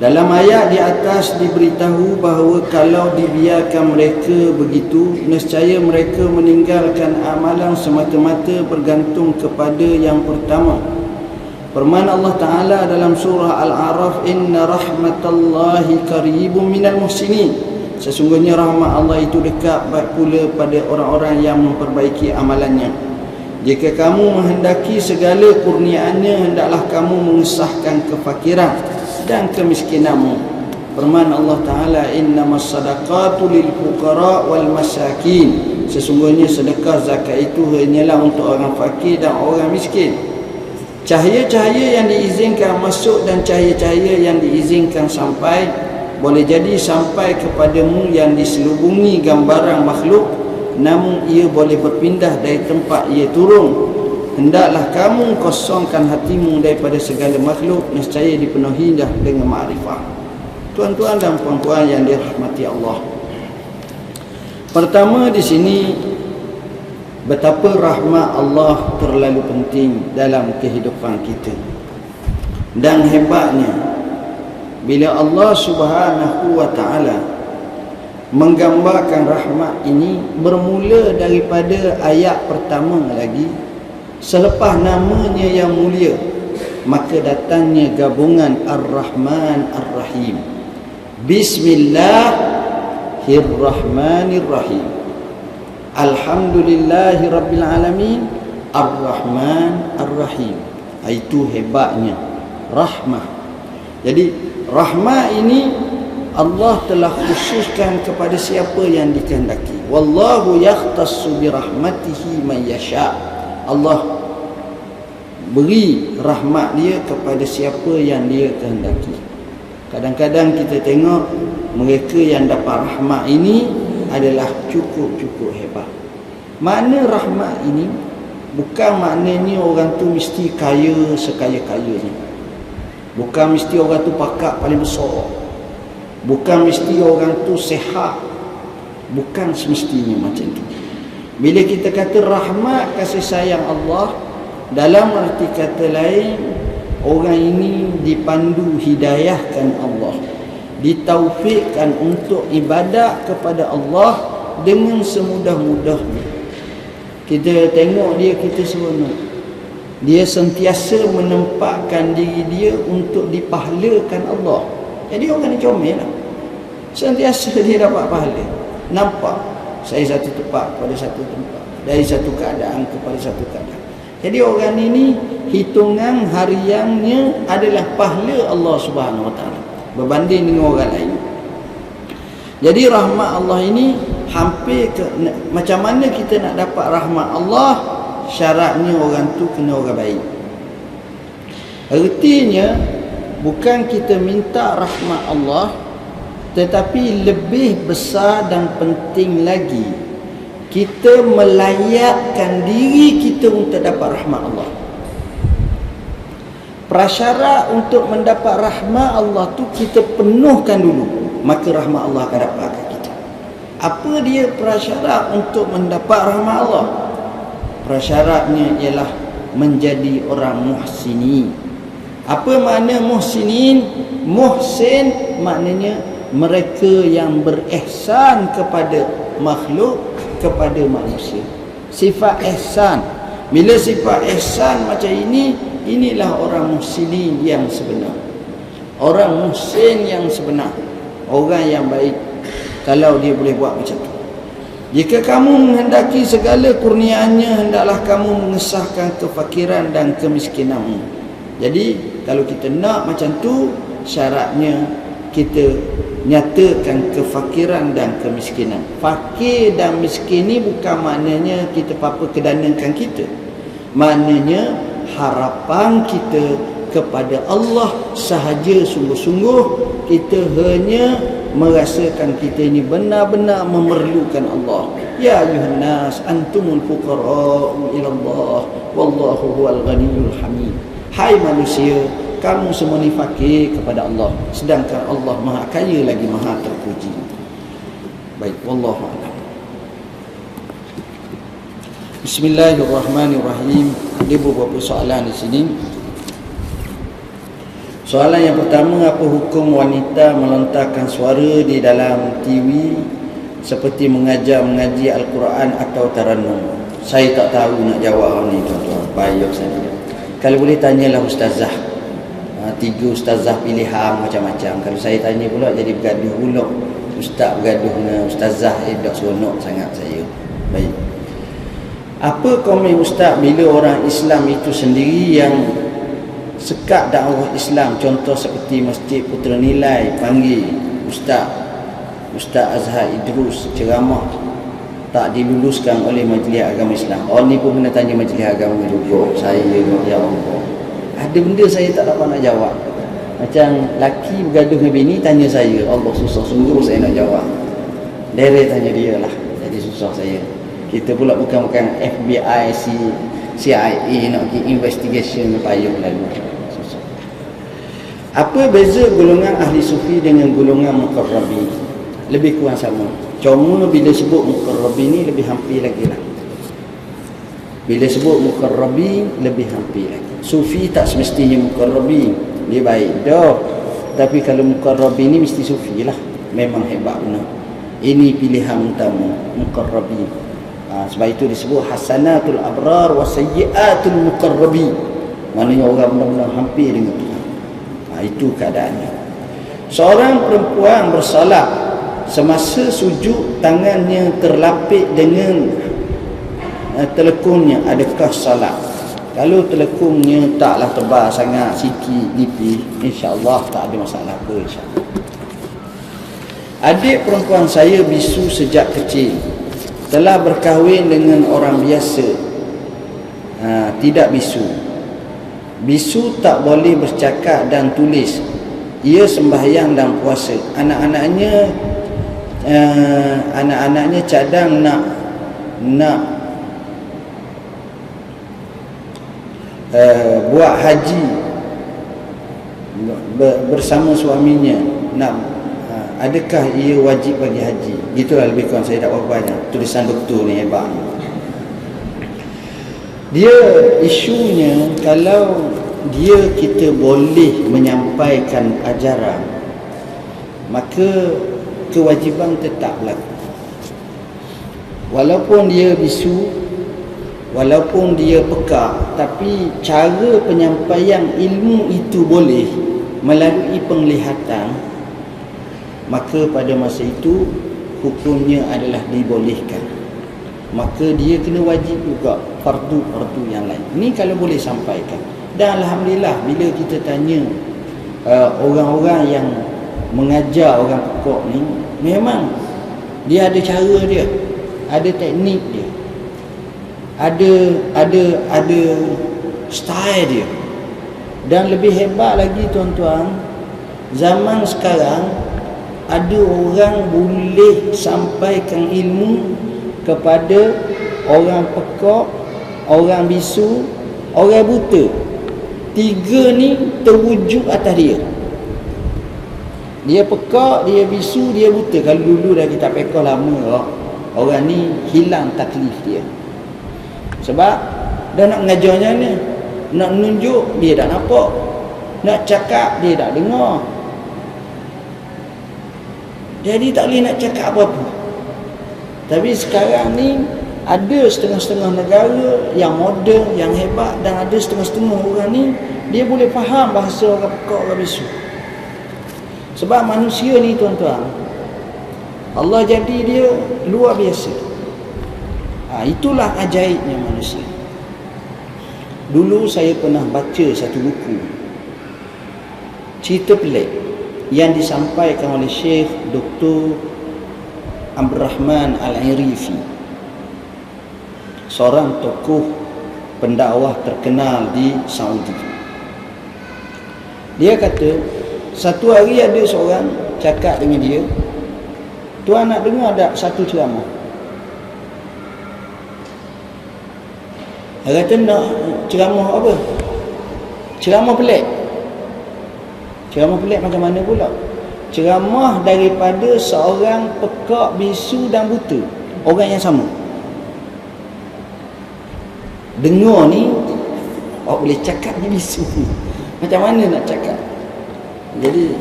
Dalam ayat di atas diberitahu bahawa kalau dibiarkan mereka begitu, nescaya mereka meninggalkan amalan semata-mata bergantung kepada yang pertama. Firman Allah Ta'ala dalam surah Al-A'raf, inna rahmatallahi qaribun minal muhsinin, sesungguhnya rahmat Allah itu dekat pula pada orang-orang yang memperbaiki amalannya. Jika kamu menghendaki segala kurniaannya, hendaklah kamu mengesahkan kefakiran dan kemiskinanmu. Firman Allah Ta'ala, innamas sadaqatu lil fuqara wal masakin, sesungguhnya sedekah zakat itu hanyalah untuk orang fakir dan orang miskin. Cahaya-cahaya yang diizinkan masuk dan cahaya-cahaya yang diizinkan sampai, boleh jadi sampai kepadamu yang diselubungi gambaran makhluk, namun ia boleh berpindah dari tempat ia turun. Hendaklah kamu kosongkan hatimu daripada segala makhluk, nescaya dipenuhi dah dengan ma'rifah. Tuan-tuan dan puan-puan yang dirahmati Allah, pertama di sini, betapa rahmat Allah terlalu penting dalam kehidupan kita. Dan hebatnya bila Allah Subhanahu wa Ta'ala menggambarkan rahmat ini bermula daripada ayat pertama lagi, selepas namanya yang mulia, maka datangnya gabungan Ar-Rahman Ar-Rahim. Bismillahirrahmanirrahim. Alhamdulillahi Rabbil Alamin, Ar-Rahman Ar-Rahim. Itu hebatnya rahmah. Jadi rahmah ini Allah telah khususkan kepada siapa yang dikehendaki. Wallahu yakhtassu birahmatihi man yasha. Allah beri rahmat dia kepada siapa yang dia kehendaki. Kadang-kadang kita tengok mereka yang dapat rahmat ini adalah cukup hebat. Makna rahmat ini bukan maknanya orang tu mesti kaya sekaya-kayanya. Bukan mesti orang tu pakar paling besar. Bukan mesti orang tu sihat. Bukan semestinya macam tu. Bila kita kata rahmat, kasih sayang Allah, dalam arti kata lain, orang ini dipandu hidayahkan Allah, ditaufikkan untuk ibadat kepada Allah dengan semudah-mudahnya. Kita tengok dia, kita seronok. Dia sentiasa menempatkan diri dia untuk dipahlakan Allah. Jadi orang ni comel lah. Sentiasa dia dapat pahala. Nampak saya satu tempat pada satu tempat, dari satu keadaan kepada satu keadaan. Jadi orang ini hitungan hariannya adalah pahala Allah Subhanahu Wa Taala berbanding dengan orang lain. Jadi rahmat Allah ini hampir macam mana kita nak dapat rahmat Allah? Syaratnya orang tu kena orang baik. Artinya bukan kita minta rahmat Allah, tetapi lebih besar dan penting lagi, kita melayakkan diri kita untuk dapat rahmat Allah. Prasyarat untuk mendapat rahmat Allah tu kita penuhkan dulu, maka rahmat Allah akan dapat kat kita. Apa dia prasyarat untuk mendapat rahmat Allah? Prasyaratnya ialah menjadi orang muhsinin. Apa makna muhsinin? Muhsin maknanya mereka yang berihsan kepada makhluk, kepada manusia. Sifat ihsan. Bila sifat ihsan macam ini, inilah orang muhsinin yang sebenar. Orang muhsin yang sebenar, orang yang baik, kalau dia boleh buat macam tu. Jika kamu menghendaki segala kurniaannya, hendaklah kamu mengesahkan kefakiran dan kemiskinanmu. Jadi kalau kita nak macam tu, syaratnya kita nyatakan kefakiran dan kemiskinan. Fakir dan miskin ni bukan maknanya kita apa-apa kedanakan kita. Maknanya harapan kita kepada Allah sahaja sungguh-sungguh, kita hanya merasakan kita ini benar-benar memerlukan Allah. Ya ayuhan nas antumul fuqara'u ila Allah wallahu huwal ghaniyyul hamid. Hai manusia, kamu semua ni fakir kepada Allah, sedangkan Allah Maha Kaya lagi Maha terpuji. Baik, wallahu a'lam. Bismillahirrahmanirrahim. Ada beberapa soalan di sini. Soalan yang pertama, apa hukum wanita melontarkan suara di dalam TV seperti mengaji Al-Quran atau Tarannum? Saya tak tahu nak jawab ni tuan-tuan. Bayar saya. Kalau boleh tanyalah ustazah. 3 ustazah pilihan macam-macam. Kalau saya tanya pula jadi bergaduh pula. Ustaz bergaduh dengan ustazah, tak seronok sangat saya. Baik. Apa komen ustaz bila orang Islam itu sendiri yang sekat dakwah Islam, contoh seperti Masjid Putera Nilai panggil Ustaz Azhar Idrus ceramah, tak diluluskan oleh Majlis Agama Islam. Oh, ni pun kena tanya Majlis Agama juga. Saya, ya Allah, ada benda saya tak dapat nak jawab. Macam laki bergaduh dengan bini, tanya saya, Allah, susah sungguh saya nak jawab. Dere tanya dia lah, jadi susah saya. Kita pula bukan FBI, CIA nak pergi investigation payung lalu. Susah. Apa beza golongan ahli sufi dengan golongan muqarrabi? Lebih kurang sama. Cuma bila sebut muqarrabi ni lebih hampir lagi lah. Bila sebut muqarrabi lebih hampir lagi. Sufi tak semestinya muqarrabi, dia baik dah. Tapi kalau muqarrabi ni mesti sufi lah. Memang hebat benar. Ini pilihan utama, muqarrabi. Sebab itu disebut hasanatul abrar wa sayyiatul muqarrabi. Maknanya orang benar-benar hampir dengan Tuhan. Itu keadaannya. Seorang perempuan bersolat semasa sujud tangannya terlapik dengan telekungnya, adakah salat? Kalau telekungnya taklah tebal sangat, sikit nipis, insya-Allah tak ada masalah apa, insya-Allah. Adik perempuan saya bisu sejak kecil, telah berkahwin dengan orang biasa, tidak bisu. Bisu tak boleh bercakap dan tulis. Ia sembahyang dan puasa. Anak-anaknya cadang nak buat haji bersama suaminya. Adakah ia wajib bagi haji? Gitulah lebih kurang, saya tak berapa banyak. Tulisan doktor ni hebat. Dia isunya kalau kita boleh menyampaikan ajaran, maka kewajiban tetap berlaku. Walaupun dia bisu, walaupun dia pekak, tapi cara penyampaian ilmu itu boleh melalui penglihatan, maka pada masa itu hukumnya adalah dibolehkan. Maka dia kena wajib juga fardu-fardu yang lain. Ini kalau boleh sampaikan. Dan alhamdulillah bila kita tanya orang-orang yang mengajar orang pekak ni, memang dia ada cara dia, ada teknik dia, ada style dia. Dan lebih hebat lagi tuan-tuan, zaman sekarang ada orang boleh sampaikan ilmu kepada orang pekak, orang bisu, orang buta. 3 ni terwujud atas dia. Dia pekak, dia bisu, dia buta. Kalau dulu dah kita pekak lama, orang ni hilang taklif dia. Sebab dah nak mengajarnya ni, nak menunjuk dia tak nampak, nak cakap dia tak dengar. Jadi tak boleh nak cakap apa-apa. Tapi sekarang ni ada setengah-setengah negara yang moden, yang hebat, dan ada setengah-setengah orang ni dia boleh faham bahasa orang pekak, orang bisu. Sebab manusia ni tuan-tuan, Allah jadi dia luar biasa. Itulah ajaibnya manusia. Dulu saya pernah baca satu buku cerita pelik yang disampaikan oleh Syekh Dr. Abdul Rahman Al-Irifi, seorang tokoh pendakwah terkenal di Saudi. Dia kata satu hari ada seorang cakap dengan dia, "Tuan nak dengar tak satu ceramah?" Dia kata, "Nak ceramah apa?" "Ceramah pelik." Ceramah pelik macam mana pula? Ceramah daripada seorang pekak, bisu dan buta, orang yang sama. Dengar ni, awak boleh cakap ni bisu ni, macam mana nak cakap? Jadi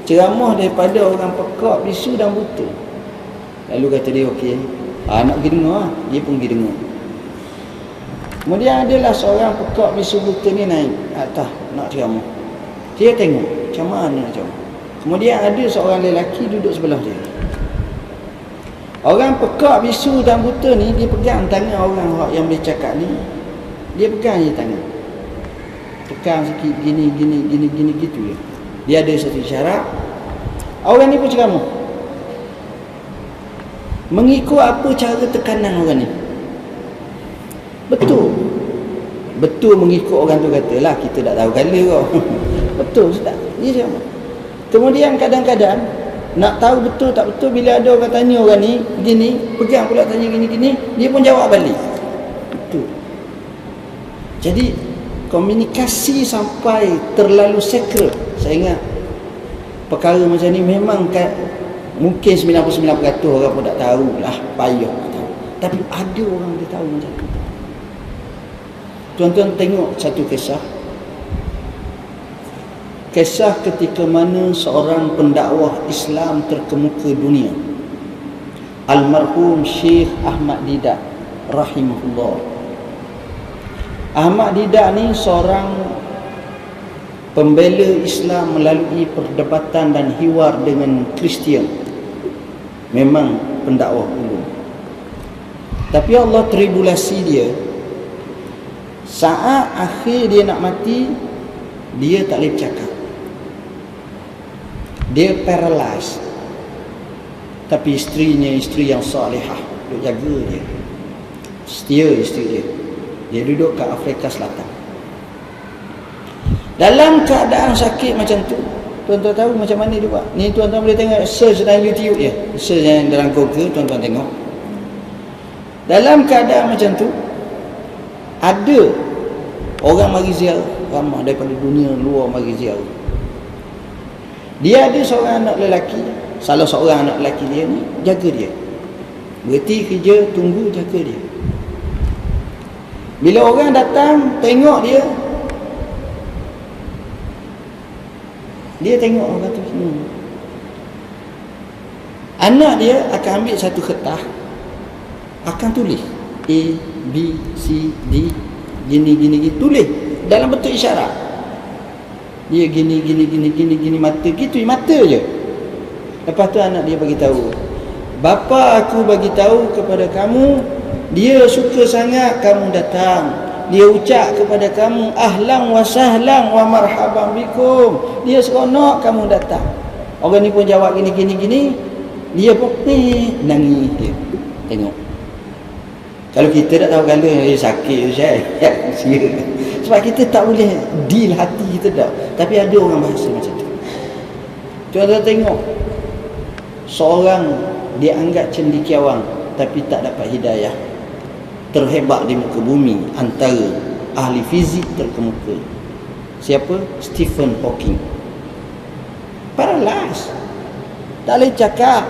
ceramah daripada orang pekak, bisu dan buta. Lalu kata dia, okey, nak pergi dengar. Dia pun pergi dengar. Kemudian adalah seorang pekak, bisu, buta ni naik atas nak ceramah. Dia tengok macam mana nak ceramah. Kemudian ada seorang lelaki duduk sebelah dia. Orang pekak, bisu dan buta ni, dia pegang tangan orang yang boleh cakap ni. Dia pegang je tangan, tekan sikit, gini gitu je. Dia ada satu isyarat. Orang ni pun ceramah, mengikut apa cara tekanan orang ni. Betul mengikut orang tu katalah, kita tak tahu kala kau. Betul tak? Dia ceramah. Kemudian kadang-kadang nak tahu betul tak betul, bila ada orang tanya orang ni gini, pegang pula tanya gini, dia pun jawab balik. Betul. Jadi komunikasi sampai terlalu secret. Saya ingat perkara macam ni memang mungkin 99% orang pun tak tahu lah, payah tahu. Tapi ada orang dia tahu macam tu. Tuan-tuan tengok satu kisah ketika mana seorang pendakwah Islam terkemuka dunia, almarhum Syekh Ahmad Didat rahimahullah. Ahmad Didat ni seorang pembela Islam melalui perdebatan dan hiwar dengan Kristian. Memang pendakwah dulu. Tapi Allah tribulasi dia. Saat akhir dia nak mati, dia tak boleh bercakap. Dia paralyzed. Tapi isterinya isteri yang salihah, duk jaga dia, setia isteri dia. Dia duduk kat Afrika Selatan. Dalam keadaan sakit macam tu, tuan-tuan tahu macam mana dia buat? Ni tuan-tuan boleh tengok, search dalam YouTube je, search yang dalam Google, tuan-tuan tengok. Dalam keadaan macam tu, ada orang mari ziarah, ramai daripada dunia luar mari ziarah. Dia ada seorang anak lelaki, salah seorang anak lelaki dia ni jaga dia, berhenti kerja, tunggu, jaga dia. Bila orang datang tengok dia tengok orang tu. Anak dia akan ambil satu kertas, akan tulis A, B, C, D, gini, tulis dalam bentuk isyarat. Dia gini, mata gitu, mata je. Lepas tu anak dia bagi tahu, bapa aku bagi tahu kepada kamu, dia suka sangat kamu datang. Dia ucap kepada kamu ahlan wa sahlan wa marhaban bikum. Dia seronok kamu datang. Orang ni pun jawab gini. Dia pun nangis dia. Tengok. Kalau kita tak tahu kala sakit Ustaz. Sebab kita tak boleh deal hati kita tak. Tapi ada orang bahasa macam tu. Tuan-tuan tengok, seorang dianggap cendekiawan tapi tak dapat hidayah, terhebat di muka bumi antara ahli fizik terkemuka. Siapa? Stephen Hawking. Paralyzed, tak boleh cakap.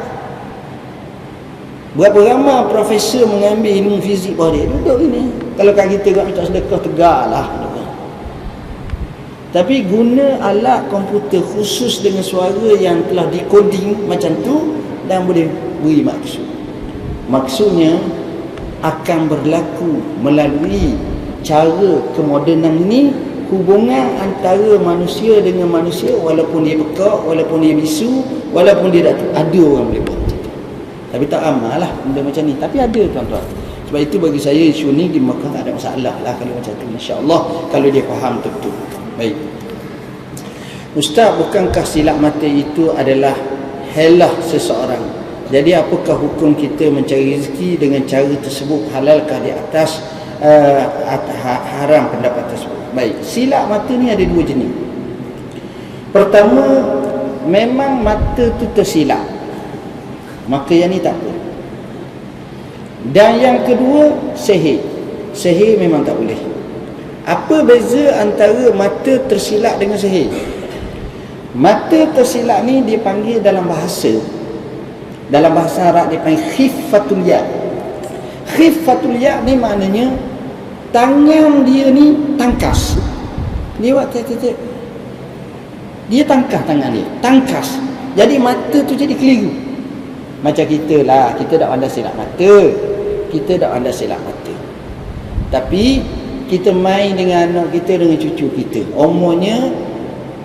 Berapa ramai profesor mengambil ilmu fizik bawah dia, duduk ini. Kalau kat kita kat minta sedekah, tegak lah. Tapi guna alat komputer khusus dengan suara yang telah decoding macam tu, dan boleh beri maksud. Maksudnya akan berlaku melalui cara kemodenan ini, hubungan antara manusia dengan manusia, walaupun dia pekak, walaupun dia bisu, walaupun dia tak ada orang boleh buat macam tu. Tapi tak amal lah benda macam ni. Tapi ada tuan-tuan. Sebab itu bagi saya isu ni di Makkah tak ada masalah lah kalau macam tu, insya-Allah, kalau dia faham betul-betul. Baik. Ustaz, bukankah silap mata itu adalah helah seseorang? Jadi apakah hukum kita mencari rezeki dengan cara tersebut? Halalkah di atas haram pendapat tersebut? Baik, silap mata ni ada dua jenis. Pertama, memang mata tu tersilap, maka yang ni tak apa. Dan yang kedua, sihir. Sihir memang tak boleh. Apa beza antara mata tersilap dengan sihir? Mata tersilap ni dia panggil dalam bahasa Arab dia panggil khifatul ya. Khifatul ya ni maknanya tangan dia ni tangkas. Dia buat titik-titik, dia tangkas tangan dia, tangkas. Jadi mata tu jadi keliru. Macam kita lah, kita tak pandai silap mata, kita tak pandai silap mata. Tapi kita main dengan anak kita, dengan cucu kita, umurnya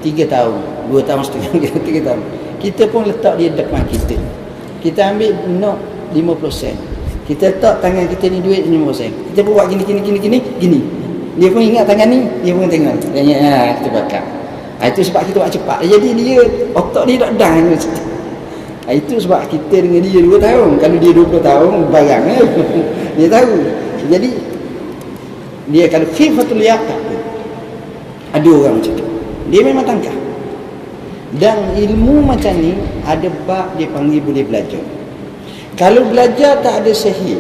3 tahun, 2 tahun setengah, 3 tahun. Kita pun letak dia depan kita. Kita ambil nok 50 sen. Kita letak tangan kita ni duit 50 sen. Kita pun buat gini. Dia pun ingat tangan ni, dia pun tengok. Kita bakar. Itu sebab kita buat cepat. Jadi dia, otak dia tak dah. Itu sebab kita dengan dia 2 tahun. Kalau dia 20 tahun, barang dia tahu. Jadi dia kalau khifatul yaq tak apa. Ada orang macam tu, dia memang tangkap. Dan ilmu macam ni ada bab dia panggil boleh belajar. Kalau belajar tak ada sihir,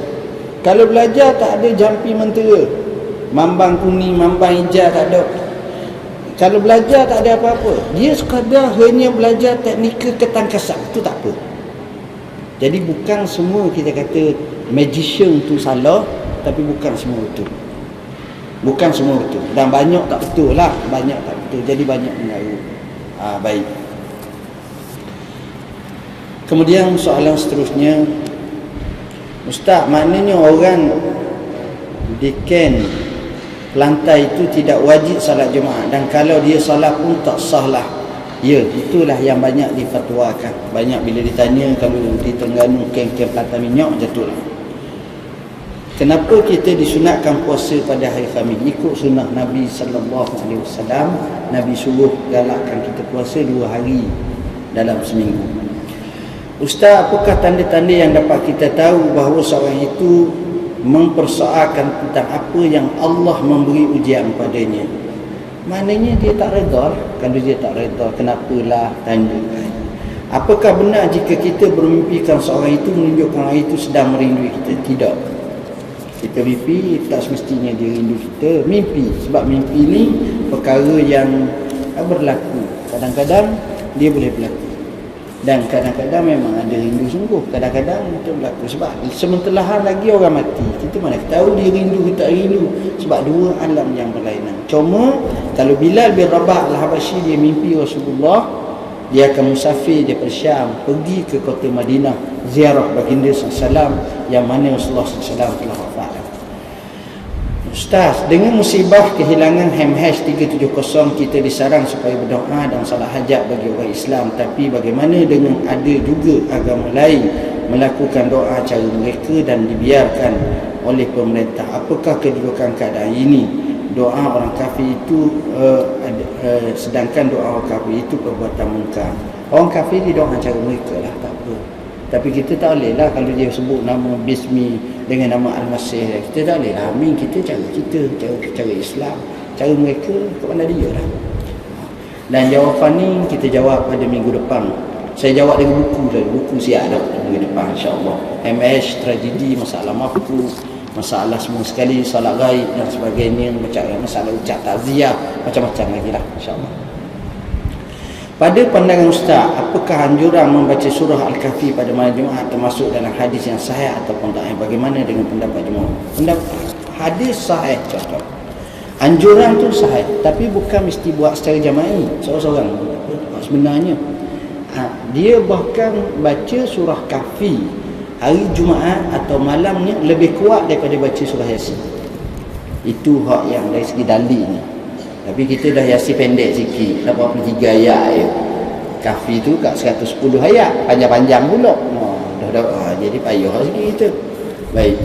kalau belajar tak ada jampi mentera, mambang kuning, mambang hijau, tak ada. Kalau belajar tak ada apa-apa, dia sekadar hanya belajar teknikal ketangkasan, itu tak apa. Jadi bukan semua kita kata magician tu salah, tapi bukan semua betul. Bukan semua betul. Dan banyak tak betul lah, banyak tak betul. Jadi banyak mengaruh. Baik. Kemudian soalan seterusnya, Ustaz, maknanya orang di ken lantai itu tidak wajib salat Jumaat, dan kalau dia salat pun tak sah lah. Ya, itulah yang banyak difatwakan. Banyak bila ditanya, kalau di Terengganu ken-ken lantai minyak jatuh lah. Kenapa kita disunatkan puasa pada hari Khamis? Ikut sunnah Nabi SAW. Nabi suruh galakkan kita puasa 2 hari dalam seminggu. Ustaz, apakah tanda-tanda yang dapat kita tahu bahawa seorang itu mempersoalkan tentang apa yang Allah memberi ujian padanya? Maknanya dia tak redha. Kalau dia tak redha, kenapalah tanda? Apakah benar jika kita bermimpikan seorang itu menunjukkan orang itu sedang merindui kita? Tidak. Kita mimpi, tak semestinya dia rindu kita. Mimpi, sebab mimpi ni perkara yang berlaku. Kadang-kadang dia boleh berlaku, dan kadang-kadang memang ada rindu sungguh. Kadang-kadang itu berlaku. Sebab sementara lagi orang mati, kita mana tahu dia rindu ke tak rindu. Sebab 2 alam yang berlainan. Cuma kalau Bilal bin Rabah Al-Habashi dia mimpi Rasulullah, dia akan musafir daripada Syam pergi ke kota Madinah ziarah baginda SAW, yang mana Rasulullah SAW telah wafat. Ustaz, dengan musibah kehilangan HMH370, kita disarankan supaya berdoa dan salat hajat bagi orang Islam. Tapi bagaimana dengan ada juga agama lain melakukan doa cara mereka dan dibiarkan oleh pemerintah? Apakah kedudukan keadaan ini? Doa orang kafir itu sedangkan doa orang kafir itu perbuatan munkar. Orang kafir dia doa cara mereka lah, tak apa. Tapi kita tak boleh lah kalau dia sebut nama Bismi dengan nama Al-Masih, kita tak boleh lah. Amin, kita cara kita, cara Islam, cara mereka kepada dia lah. Dan jawapan ni kita jawab pada minggu depan. Saya jawab dengan buku siap dah minggu depan, insyaAllah. MS, tragedi, masalah mafku, masalah semua sekali, salat gaib dan sebagainya, macam masalah ucap takziah, macam-macam lagi lah, insyaAllah. Pada pandangan Ustaz, apakah anjuran membaca surah Al-Kahfi pada malam Jumaat termasuk dalam hadis yang sahih ataupun tak? Bagaimana dengan pendapat jemaah? Pendapat hadis sahih contoh. Anjuran tu sahih, tapi bukan mesti buat secara jama'i seorang-seorang. Sebenarnya dia bahkan baca surah Kahfi hari Jumaat atau malamnya lebih kuat daripada baca surah Yasin. Itu hak yang dari segi dalil ni. Tapi kita dah Yasin pendek sikit, 83 ayat je. Kahfi tu kat 110 ayat, panjang-panjang pula. Jadi payah sikit kita. Baik.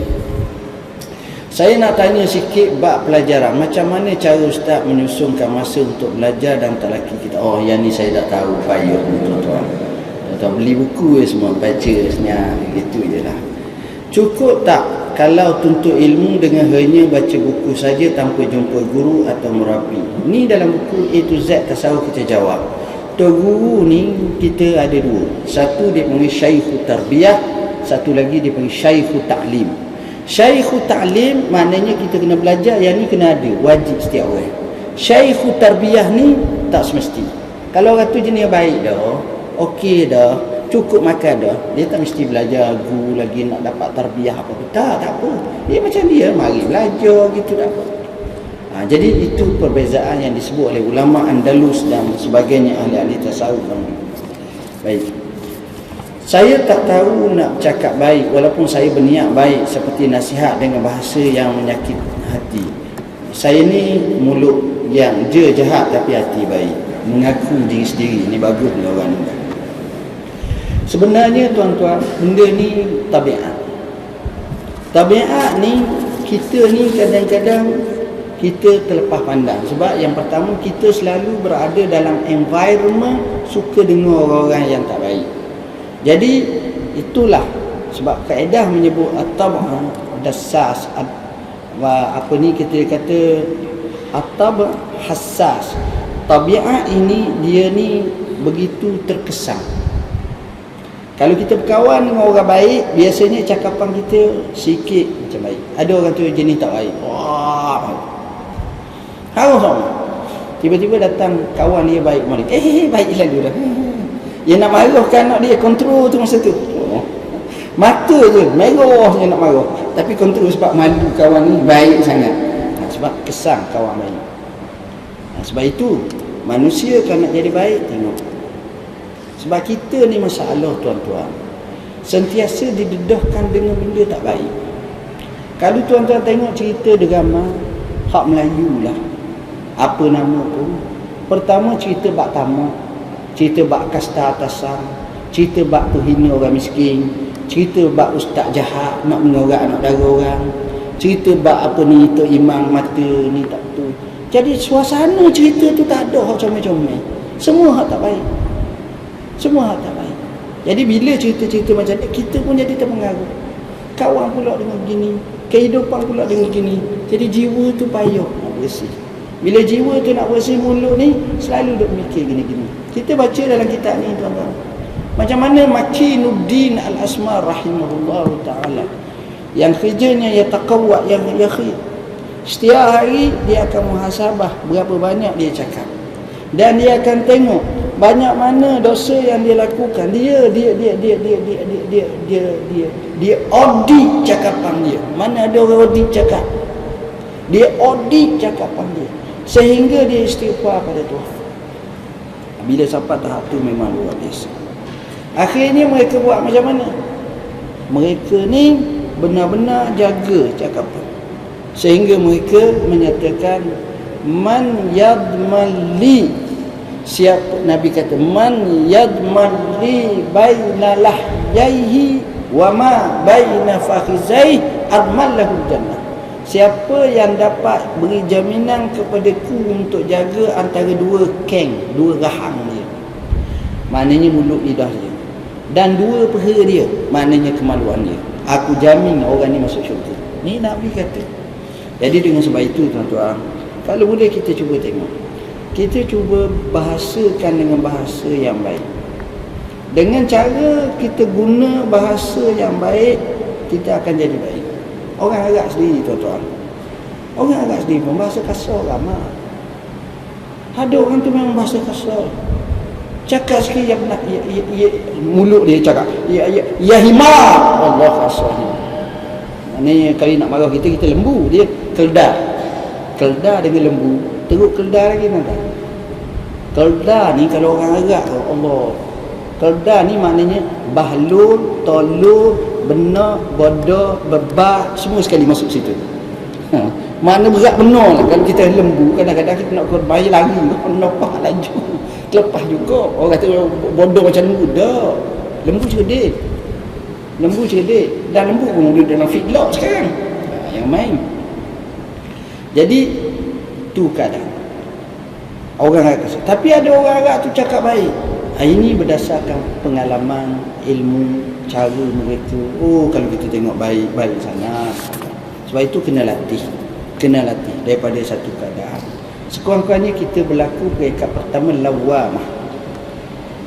Saya nak tanya sikit bab pelajaran. Macam mana cara Ustaz menyusunkan masa untuk belajar dan talaki kita? Oh, yang ni saya tak tahu. Payah tuan-tuan. Tuan beli buku semua, baca senyap, gitu je lah. Cukup tak kalau tuntut ilmu dengan hanya baca buku saja tanpa jumpa guru atau murabi? Ni dalam buku A to Z tasawuf kita jawab. Tok guru ni kita ada 2. Satu dia panggil Syaikhu Tarbiyah, satu lagi dia panggil Syaikhu Ta'lim. Syaikhu Ta'lim maknanya kita kena belajar, yang ni kena ada, wajib setiap orang. Syaikhu Tarbiyah ni tak semesti. Kalau orang tu jenis baik dah, okey dah, cukup makan dah, dia tak mesti belajar guru lagi nak dapat tarbiyah apa. Tak apa. Dia macam dia, mari belajar gitu tak apa. Jadi itu perbezaan yang disebut oleh ulama Andalus dan sebagainya, ahli-ahli tasawuf. Baik. Saya tak tahu nak cakap baik walaupun saya berniat baik seperti nasihat dengan bahasa yang menyakit hati. Saya ni mulut yang jahat tapi hati baik. Mengaku diri sendiri. Ini bagus ni orang ni. Sebenarnya tuan-tuan, benda ni tabiat. Tabiat ni, kita ni kadang-kadang kita terlepas pandang. Sebab yang pertama, kita selalu berada dalam environment suka dengar orang-orang yang tak baik. Jadi itulah sebab kaedah menyebut at-tab' dassas, apa ni kita kata at-tab' hassas. Tabiat ini dia ni begitu terkesan. Kalau kita berkawan dengan orang baik, biasanya cakapan kita sikit macam baik. Ada orang tu jenis tak baik. Wah, harus sama. Tiba-tiba datang kawan dia baik balik. Baik lalu dah. Dia nak marahkan anak dia, kontrol tu masa tu. Mata je, merah je nak marah. Tapi kontrol sebab malu kawan ni baik sangat. Sebab kesan kawan baik. Sebab itu, manusia kalau nak jadi baik, tengok. Sebab kita ni masalah tuan-tuan. Sentiasa didedahkan dengan benda tak baik. Kalau tuan-tuan tengok cerita drama, hak Melayu lah. Apa nama pun. Pertama cerita bak tamak, cerita bak kasta atasan, cerita bak hina orang miskin, cerita bak ustaz jahat nak mengorak anak dara orang, cerita bak apa ni tok imam mata ni tak betul. Jadi suasana cerita tu tak ada hak comel-comel. Semua hak tak baik. Semua hak tak baik. Jadi bila cerita-cerita macam ni, kita pun jadi terpengaruh. Kawan pula dengan begini, kehidupan pula dengan begini. Jadi jiwa tu payah nak bersih. Bila jiwa tu nak bersih, mulut ni selalu duk mikir gini-gini. Kita baca dalam kitab ni tuan-tuan. Macam mana Makinuddin Al-Asmar rahimahullahu ta'ala, yang kerjanya yataqawwa, yang yakhid. Setiap hari dia akan muhasabah berapa banyak dia cakap. Dan dia akan tengok banyak mana dosa yang dia lakukan. Dia audit cakapan dia. Mana ada orang audit cakap, dia audit cakapan dia sehingga dia istighfar pada Tuhan. Bila sampai tahap tu memang luar biasa. Akhirnya mereka buat macam mana? Mereka ni benar-benar jaga cakapan sehingga mereka menyatakan man yadman li, siapa Nabi kata man yadman li baina lahyaihi wa ma baina fakhizai admallahu jannah. Siapa yang dapat beri jaminan kepadaku untuk jaga antara dua keng, dua rahang dia, maknanya mulut lidah dia, dan dua peha dia, maknanya kemaluan dia, aku jamin orang ni masuk syurga. Ni Nabi kata. Jadi dengan sebab itu tuan-tuan, kalau boleh kita cuba tengok, kita cuba bahasakan dengan bahasa yang baik. Dengan cara kita guna bahasa yang baik, kita akan jadi baik. Orang Arab sendiri tuan-tuan, orang Arab sendiri pun bahasa kasar ramai. Ada orang tu memang bahasa kasar. Cakap sikit yang nak, mulut dia cakap ya himar, Allah kasar. Maknanya kalau nak marah kita lembu. Dia keldar dengan lembu, teruk keldar lagi mana. Keldar ni kalau orang Arab, Allah, keldar ni maknanya bahlul, tolul, benar, bodoh, bebak, semua sekali masuk situ. Makna berat benar lah. Kalau kita lembu, kadang-kadang kita nak bayar lagi, nampak laju, lepas juga. Orang kata bodoh macam lembu. Dah, lembu cerdik. Lembu cerdik. Dan lembu pun duduk dalam feedlot sekarang, yang main. Jadi tu keadaan orang Arab. Tapi ada orang Arab tu cakap baik. Ini berdasarkan pengalaman, ilmu, cara mereka. Oh, kalau kita tengok baik sangat. Sebab itu kena latih daripada satu keadaan. Sekurang-kurangnya kita berlaku peringkat pertama lawamah.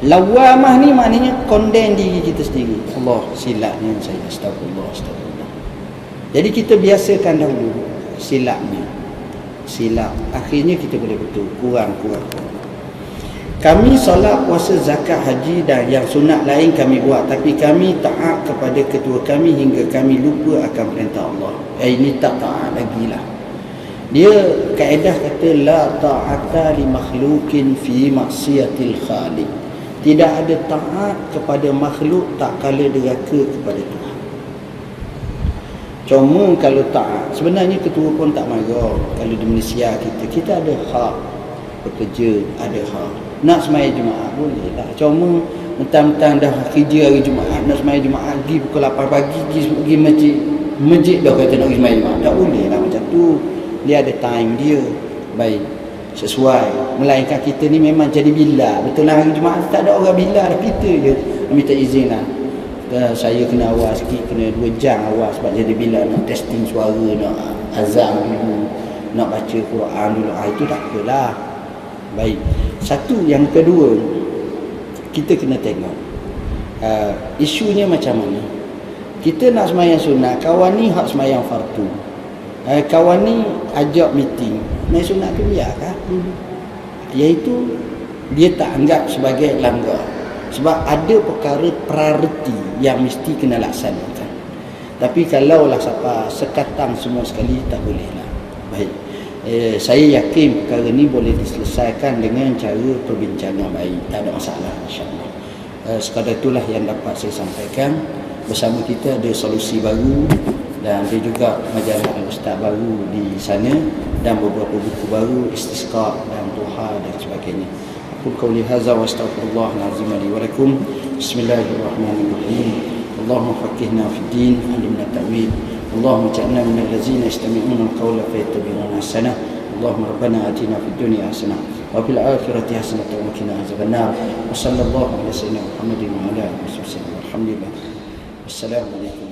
Lawamah ni maknanya condemn diri kita sendiri. Allah, silapnya saya, astagfirullah. Jadi kita biasakan dahulu silap. Akhirnya kita boleh betul, kurang. Kami solat, puasa, zakat, haji dan yang sunat lain kami buat, tapi kami taat kepada ketua kami hingga kami lupa akan perintah Allah. Ini tak taat lagi lah. Dia kaedah kata la ta'ata li makhlukin fi maksiatil khaliq. Tidak ada taat kepada makhluk tak kala deraka kepada Tuhan. Cuma kalau taat, sebenarnya ketua pun tak marah. Kalau di Malaysia kita ada hak bekerja, ada hak nak sembahyang Jumaat boleh lah. Cuma mentang-mentang dah kerja hari Jumaat, nak sembahyang Jumaat pergi pukul 8 pagi pergi masjid dah kata nak pergi sembahyang Jumaat. Tak boleh lah macam tu. Dia ada time dia. Baik, sesuai. Melainkan kita ni memang jadi bila. Betul lah hari Jumaat tak ada orang bila dah, kita je minta izin lah. Saya kena awal sikit, kena 2 jam awal sebab jadi bila nak testing suara, nak azan dulu, nak baca Quran dulu. Itu tak apalah. Baik. Satu, yang kedua, kita kena tengok isunya macam mana. Kita nak sembahyang sunat, kawan ni hak sembahyang fardu, kawan ni ajak meeting, sembahyang sunat tu biarkan. Iaitu dia tak anggap sebagai langgar, sebab ada perkara priority yang mesti kena laksanakan. Tapi kalaulah siapa sekatang semua sekali, tak boleh lah. Baik. Saya yakin perkara ni boleh diselesaikan dengan cara perbincangan baik, tak ada masalah, insyaAllah. Sekadar itulah yang dapat saya sampaikan. Bersama kita ada solusi baru dan ada juga majalah Al-Ustaz baru di sana dan beberapa buku baru, istisqa dan duha dan sebagainya. Aku qauli hadza wa astaghfirullahal azim li wa lakum. Bismillahirrahmanirrahim. Allahumma faqihna fid din, 'allimna ta'wil. اللهم اجعلنا من الذين يستمعون القول فيتبعون احسنه. اللهم ربنا آتنا في الدنيا حسنه وفي الآخرة حسنة وقنا عذاب النار. وصلى الله على سيدنا محمد وعلى آله وصحبه وسلم. الحمد لله والسلام عليكم.